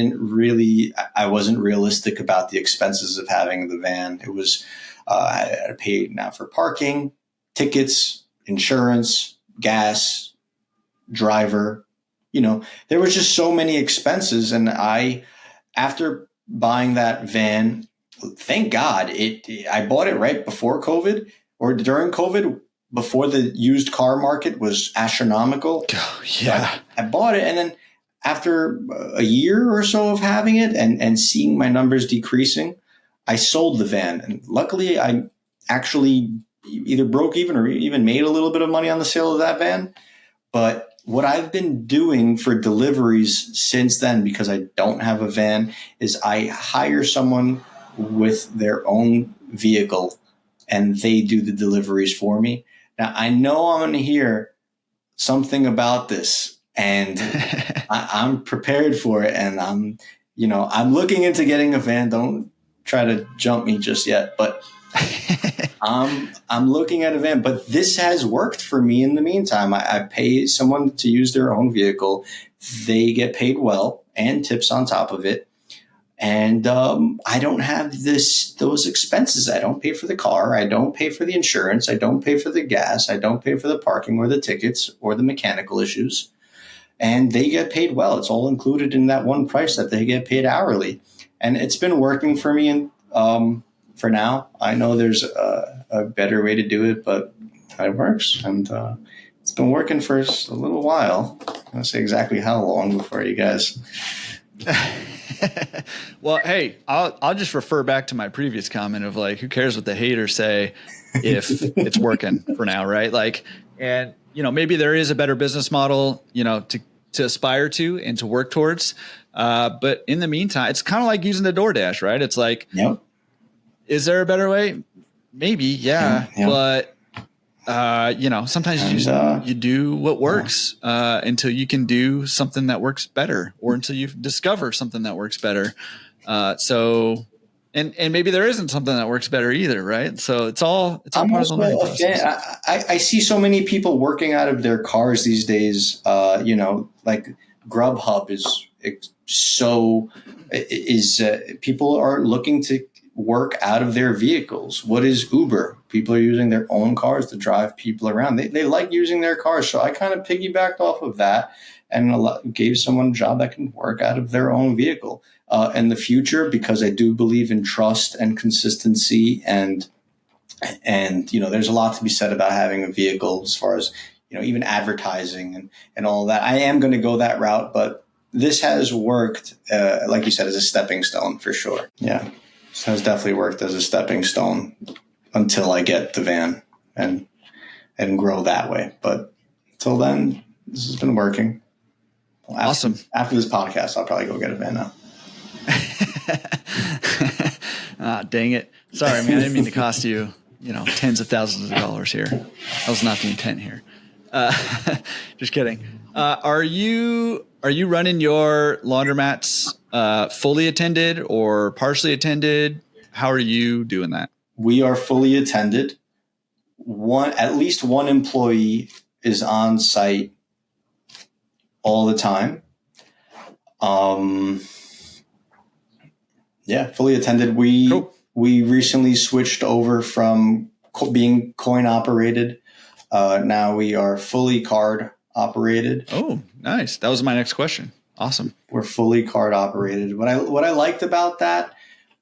wasn't realistic about the expenses of having the van. It was, I had to pay now for parking, tickets, insurance, gas, driver. There was just so many expenses. And after buying that van, thank God, I bought it right before COVID or during COVID, before the used car market was astronomical. Oh, yeah. So I bought it. And then after a year or so of having it and seeing my numbers decreasing, I sold the van. And luckily, I actually either broke even or even made a little bit of money on the sale of that van. But what I've been doing for deliveries since then, because I don't have a van, is I hire someone with their own vehicle and they do the deliveries for me. Now, I know I'm going to hear something about this, and I'm prepared for it. And I'm looking into getting a van. Don't try to jump me just yet, but I'm looking at a van. But this has worked for me in the meantime. I pay someone to use their own vehicle. They get paid well and tips on top of it. And I don't have those expenses. I don't pay for the car. I don't pay for the insurance. I don't pay for the gas. I don't pay for the parking or the tickets or the mechanical issues. And they get paid well. It's all included in that one price that they get paid hourly. And it's been working for me for now. I know there's a better way to do it, but it works. And it's been working for a little while. I won't say exactly how long before you guys... Well, hey, I'll just refer back to my previous comment of who cares what the haters say if it's working for now, right? And maybe there is a better business model, to aspire to and to work towards. But in the meantime, it's kind of like using the DoorDash, right? It's yep. Is there a better way? Maybe, yeah. But sometimes you do what works until you can do something that works better, or until you discover something that works better. And maybe there isn't something that works better either, right? So it's all part of the learning process. I see so many people working out of their cars these days. Like Grubhub people are looking to work out of their vehicles. What is Uber? People are using their own cars to drive people around. They like using their cars. So I kind of piggybacked off of that and gave someone a job that can work out of their own vehicle. In the future, because I do believe in trust and consistency, and there's a lot to be said about having a vehicle as far as even advertising and all that. I am going to go that route, but this has worked, like you said, as a stepping stone for sure. Yeah, this has definitely worked as a stepping stone until I get the van and grow that way. But until then, this has been working. Awesome. After this podcast, I'll probably go get a van now. Dang it. Sorry, man. I didn't mean to cost you, tens of thousands of dollars here. That was not the intent here. Just kidding. Are you running your laundromats fully attended or partially attended? How are you doing that? We are fully attended. At least one employee is on site all the time. Yeah, fully attended. We recently switched over from being coin operated. Now we are fully card operated. Oh, nice. That was my next question. Awesome. We're fully card operated. What I liked about that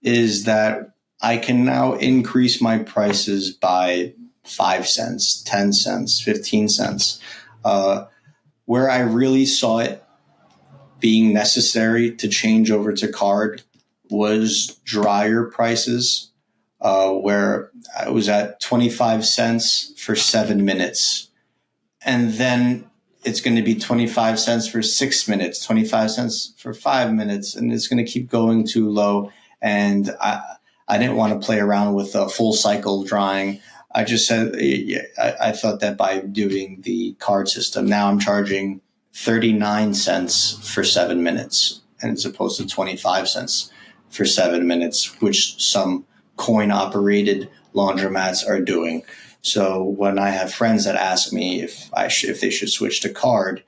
is that I can now increase my prices by 5 cents, 10 cents, 15 cents. Where I really saw it being necessary to change over to card was dryer prices, where I was at 25 cents for 7 minutes. And then it's going to be 25 cents for 6 minutes, 25 cents for 5 minutes, and it's going to keep going too low. And I didn't want to play around with a full cycle drying. I just said, I thought that by doing the card system, now I'm charging 39 cents for 7 minutes, and as opposed to 25 cents for 7 minutes, which some coin operated laundromats are doing. So when I have friends that ask me if they should switch to card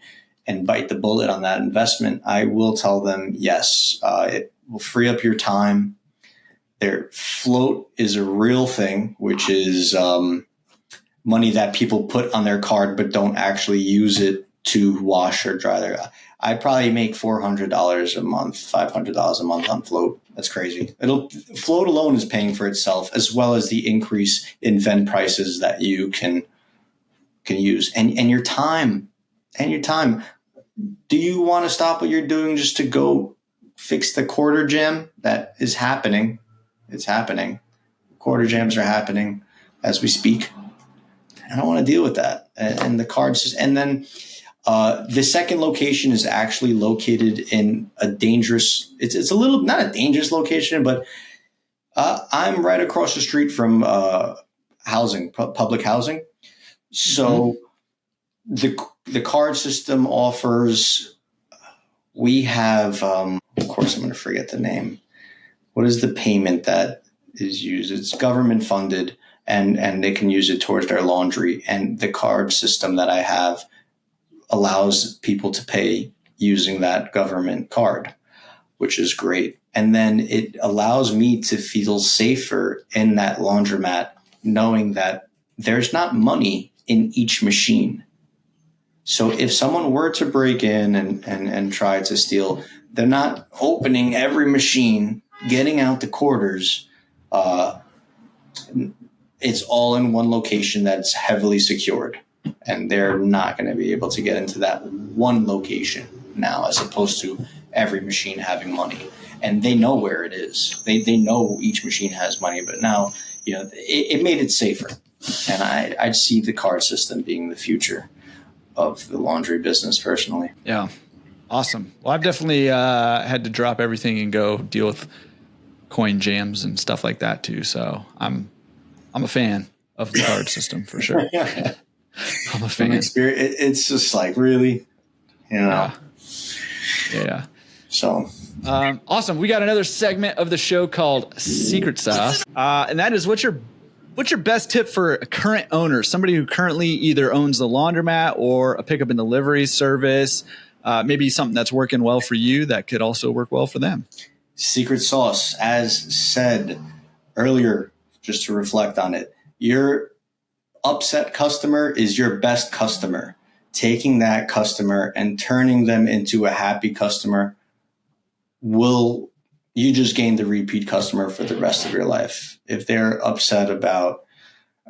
and bite the bullet on that investment, I will tell them yes. It will free up your time. Their float is a real thing, which is money that people put on their card but don't actually use it to wash or dry their. I probably make $400 a month, $500 a month on float. That's crazy. Float alone is paying for itself, as well as the increase in vend prices that you can use, and your time. Do you want to stop what you're doing just to go fix the quarter jam that is happening? It's happening. Quarter jams are happening as we speak. I don't want to deal with that. And the cards, and then the second location is actually located in a dangerous. It's a little not a dangerous location, but I'm right across the street from housing, public housing. So the card system offers. We have, of course, I'm going to forget the name. What is the payment that is used? It's government funded, and they can use it towards their laundry. And the card system that I have allows people to pay using that government card, which is great. And then it allows me to feel safer in that laundromat, knowing that there's not money in each machine. So if someone were to break in and try to steal, they're not opening every machine, getting out the quarters. It's all in one location that's heavily secured. And they're not going to be able to get into that one location now, as opposed to every machine having money. And they know where it is. They know each machine has money. But now, it made it safer. And I see the card system being the future of the laundry business personally. Yeah. Awesome. Well, I've definitely had to drop everything and go deal with coin jams and stuff like that too. So I'm a fan. of the card system for sure. I'm a fan. It's just like, really, Yeah. So awesome. We got another segment of the show called Secret Sauce. And that is, what's your best tip for a current owner, somebody who currently either owns the laundromat or a pickup and delivery service, maybe something that's working well for you that could also work well for them? Secret sauce, as said earlier, just to reflect on it, your upset customer is your best customer. Taking that customer and turning them into a happy customer you just gain the repeat customer for the rest of your life. If they're upset about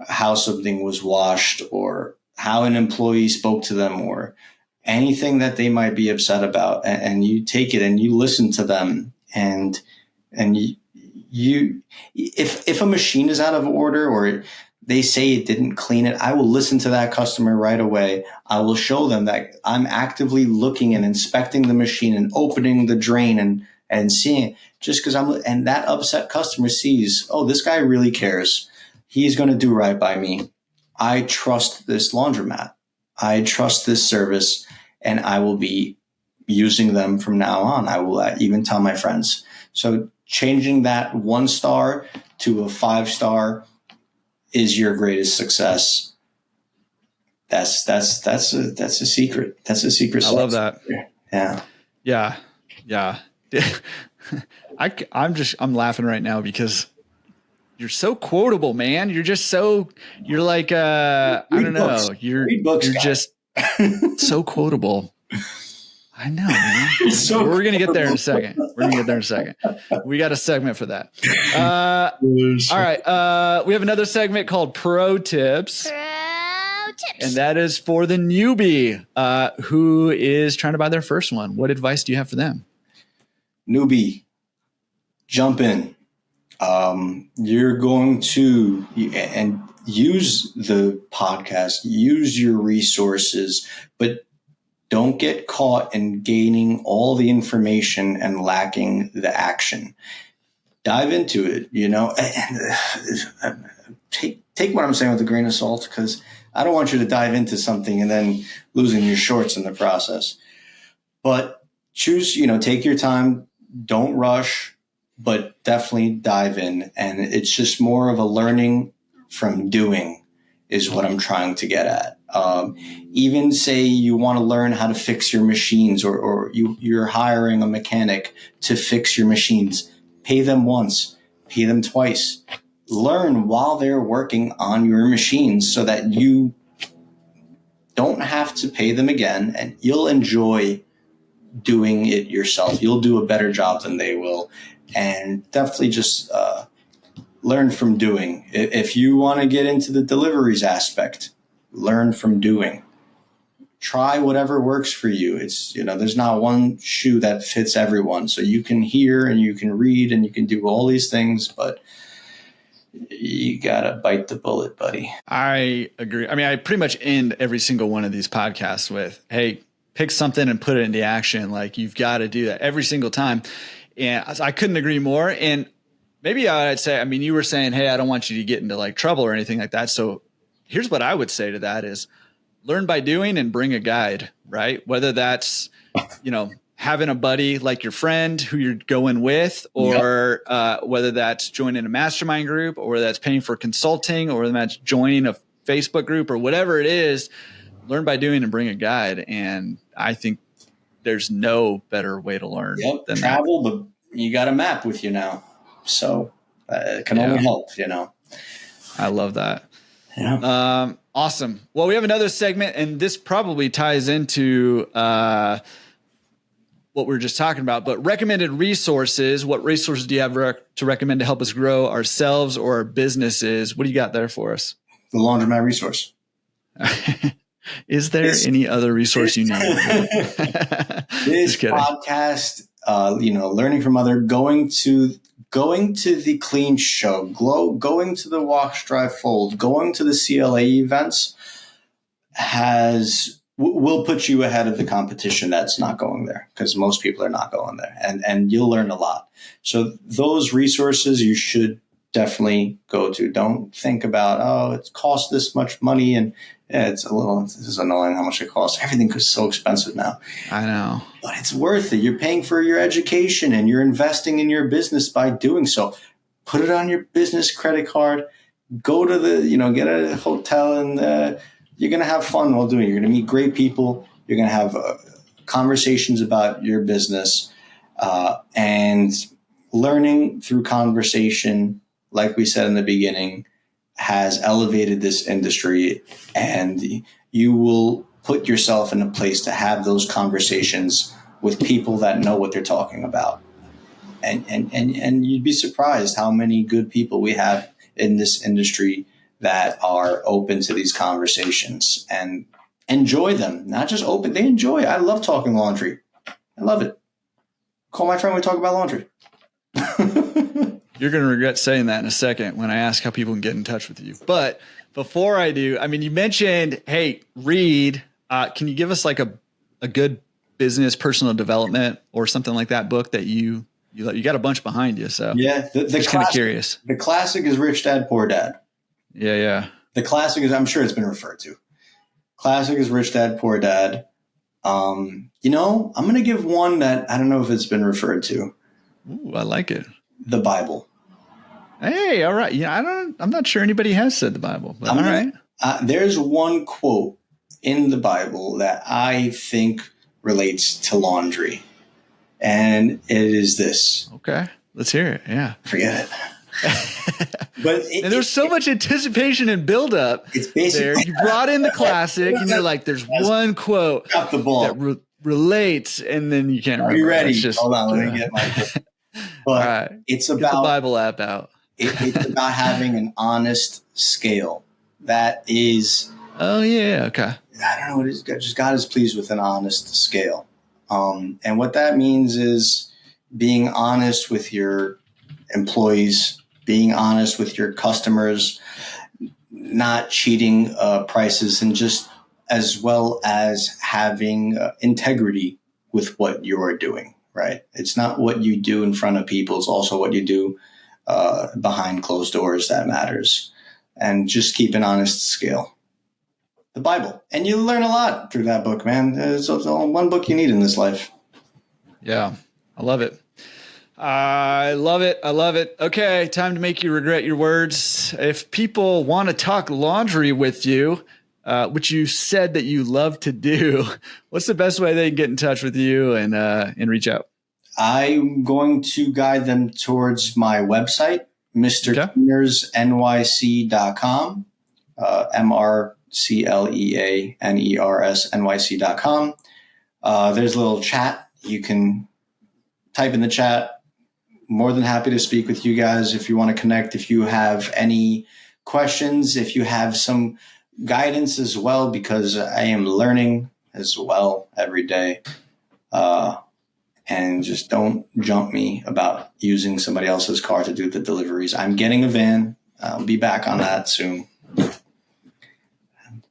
how something was washed or how an employee spoke to them or anything that they might be upset about, and you take it and you listen to them, and if a machine is out of order or they say it didn't clean it, I will listen to that customer right away. I will show them that I'm actively looking and inspecting the machine and opening the drain and seeing it, just because and that upset customer sees, oh, this guy really cares. He's going to do right by me. I trust this laundromat. I trust this service, and I will be using them from now on. I will even tell my friends. So changing that 1-star to a 5-star is your greatest success. That's a secret. That's a secret. I love that. Yeah. I'm laughing right now because you're so quotable, man. You're like, I don't know. You're just so quotable. I know, man. We're going to get there in a second. We got a segment for that. All right. We have another segment called Pro Tips. And that is for the newbie who is trying to buy their first one. What advice do you have for them? Newbie, jump in. You're going to and use the podcast, use your resources, but don't get caught in gaining all the information and lacking the action. Dive into it, and take what I'm saying with a grain of salt, because I don't want you to dive into something and then losing your shorts in the process. But choose, take your time, don't rush, but definitely dive in. And it's just more of a learning from doing is what I'm trying to get at. Even say you want to learn how to fix your machines, or you're hiring a mechanic to fix your machines. Pay them once, pay them twice. Learn while they're working on your machines so that you don't have to pay them again, and you'll enjoy doing it yourself. You'll do a better job than they will. And definitely just learn from doing. If you want to get into the deliveries aspect, learn from doing. Try whatever works for you. It's, there's not one shoe that fits everyone. So you can hear and you can read and you can do all these things, but you got to bite the bullet, buddy. I agree. I mean, I pretty much end every single one of these podcasts with, hey, pick something and put it into action. Like, you've got to do that every single time. And I couldn't agree more. And maybe I'd say, I mean, you were saying, hey, I don't want you to get into like trouble or anything like that. So here's what I would say to that is learn by doing and bring a guide, right? Whether that's, having a buddy like your friend who you're going with, or whether that's joining a mastermind group, or whether that's paying for consulting, or whether that's joining a Facebook group, or whatever it is, learn by doing and bring a guide. And I think there's no better way to learn than travel, that. But you got a map with you now. So it can only help, I love that. Yeah. Awesome. Well, we have another segment, and this probably ties into what we were just talking about, but recommended resources. What resources do you have to recommend to help us grow ourselves or our businesses? What do you got there for us? The Laundromat Resource. Is there any other resource you need? This podcast, learning from other, going to the clean show, going to the wash, dry, fold, going to the CLA events will put you ahead of the competition that's not going there, because most people are not going there, and you'll learn a lot. So those resources you should definitely go to. Don't think about, oh, it costs this much money, and this is annoying how much it costs. Everything is so expensive now. I know. But it's worth it. You're paying for your education and you're investing in your business by doing so. Put it on your business credit card. Go to get a hotel, and you're going to have fun while doing it. You're going to meet great people. You're going to have conversations about your business, and learning through conversation, like we said in the beginning, has elevated this industry, and you will put yourself in a place to have those conversations with people that know what they're talking about. And you'd be surprised how many good people we have in this industry that are open to these conversations and enjoy them. Not just open, they enjoy it. I love talking laundry. I love it. Call my friend, we talk about laundry. You're going to regret saying that in a second when I ask how people can get in touch with you. But before I do, I mean, you mentioned, hey, read. Can you give us like a good business personal development or something like that book that you got a bunch behind you? So yeah, just kind of curious. The classic is Rich Dad, Poor Dad. Yeah. The classic is, I'm sure it's been referred to. Classic is Rich Dad, Poor Dad. I'm going to give one that I don't know if it's been referred to. Ooh, I like it. The Bible. Hey, all right. Yeah, I'm not sure anybody has said the Bible, but all right. There's one quote in the Bible that I think relates to laundry, and it is this. Okay, let's hear it. Yeah. Forget it. But there's so much anticipation and buildup. It's basically there. You brought in the classic, and you're like, "There's one quote that relates," and then you can't remember. Are you ready? Hold on, let me get my book. But right. It's about the Bible app out. It's about having an honest scale. That is. Oh yeah. Okay. I don't know what it is. Just God is pleased with an honest scale, and what that means is being honest with your employees, being honest with your customers, not cheating prices, and just as well as having integrity with what you're doing. Right? It's not what you do in front of people; it's also what you do behind closed doors that matters. And just keep an honest scale. The Bible, and you learn a lot through that book, man. It's only one book you need in this life. Yeah, I love it. I love it. Okay, time to make you regret your words. If people want to talk laundry with you, which you said that you love to do, what's the best way they can get in touch with you and reach out? I'm going to guide them towards my website, mrcleanersnyc.com, mrcleanersnyc.com. There's a little chat. You can type in the chat. More than happy to speak with you guys if you want to connect, if you have any questions, if you have some guidance as well, because I am learning as well every day. And just don't jump me about using somebody else's car to do the deliveries. I'm getting a van. I'll be back on that soon.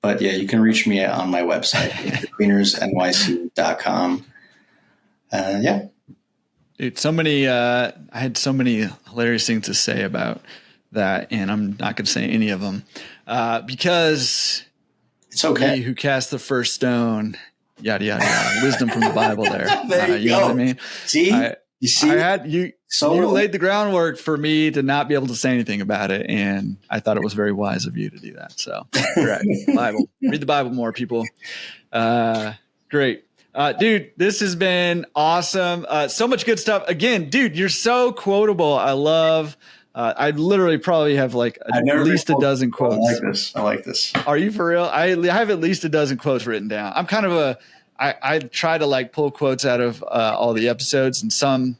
But yeah, you can reach me on my website, cleanersnyc.com. Yeah. Dude, I had so many hilarious things to say about that, and I'm not going to say any of them because it's okay. He who cast the first stone, yada, yada, yada. Wisdom from the Bible there. You know what I mean? See? You see? You laid the groundwork for me to not be able to say anything about it, and I thought it was very wise of you to do that. So, correct. Bible. Read the Bible more, people. Great. Dude, this has been awesome. So much good stuff. Again, dude, you're so quotable. I love I literally probably have like at least a dozen quotes. I like this. Are you for real? I have at least a dozen quotes written down. I'm kind of I try to like pull quotes out of all the episodes, and some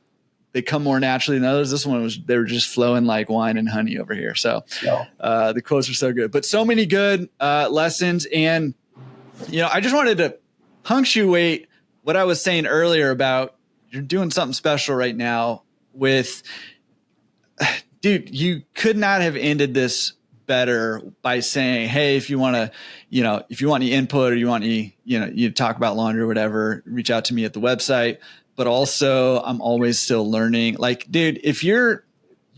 they come more naturally than others. This one they were just flowing like wine and honey over here. So the quotes are so good, but so many good lessons. And, I just wanted to punctuate what I was saying earlier about you're doing something special right now with, dude, you could not have ended this better by saying, hey, if you want to, if you want any input or you want any, you talk about laundry or whatever, reach out to me at the website. But also I'm always still learning. Like, dude, if you're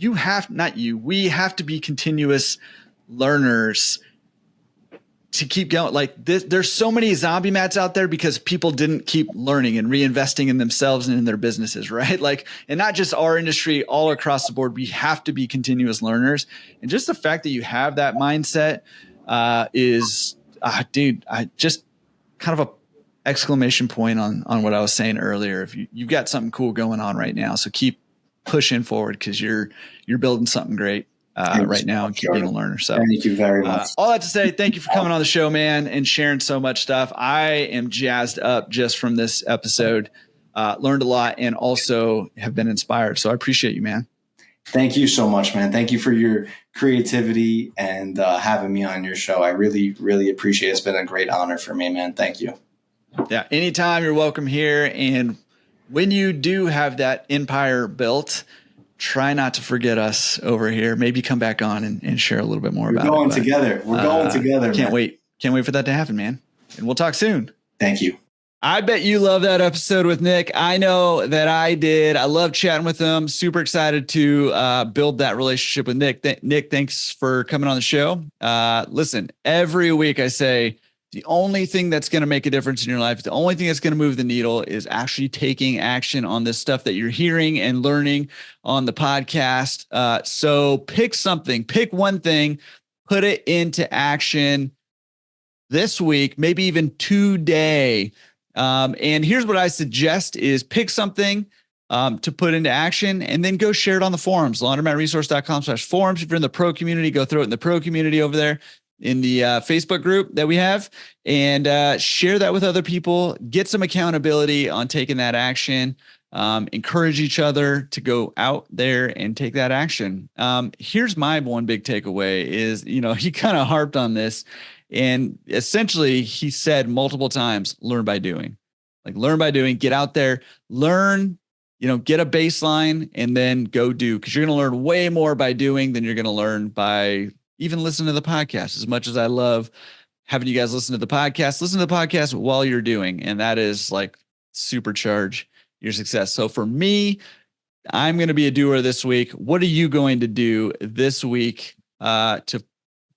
we have to be continuous learners to keep going. Like this, there's so many zombie mats out there because people didn't keep learning and reinvesting in themselves and in their businesses, right? Like, and not just our industry, all across the board, we have to be continuous learners. And just the fact that you have that mindset dude, I just kind of a exclamation point on what I was saying earlier. If you've got something cool going on right now, so keep pushing forward because you're building something great right now and keep being a learner. So thank you very much. All that to say, thank you for coming on the show, man, and sharing so much stuff. I am jazzed up just from this episode, learned a lot, and also have been inspired. So I appreciate you, man. Thank you so much, man. Thank you for your creativity and having me on your show. I really, really appreciate it. It's been a great honor for me, man. Thank you. Yeah. Anytime, you're welcome here. And when you do have that empire built, try not to forget us over here. Maybe come back on and share a little bit more about it. We're going together. Can't wait. Can't wait for that to happen, man. And we'll talk soon. Thank you. I bet you love that episode with Nick. I know that I did. I love chatting with him. Super excited to build that relationship with Nick. Nick, thanks for coming on the show. Listen, every week I say the only thing that's going to make a difference in your life, the only thing that's going to move the needle is actually taking action on this stuff that you're hearing and learning on the podcast. So pick something, pick one thing, put it into action this week, maybe even today. And here's what I suggest is pick something to put into action and then go share it on the forums, laundromatresource.com/forums. If you're in the pro community, go throw it in the pro community over there in the Facebook group that we have and share that with other people, get some accountability on taking that action, encourage each other to go out there and take that action. Here's my one big takeaway is, he kind of harped on this. And essentially, he said multiple times, learn by doing. Like learn by doing, get out there, learn, get a baseline and then go do. Because you're going to learn way more by doing than you're going to learn by even listening to the podcast. As much as I love having you guys listen to the podcast while you're doing. And that is like supercharge your success. So for me, I'm going to be a doer this week. What are you going to do this week to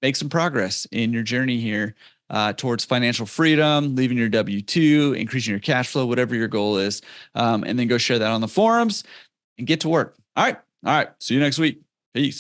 make some progress in your journey here towards financial freedom, leaving your W-2, increasing your cash flow, whatever your goal is, and then go share that on the forums and get to work. All right. See you next week. Peace.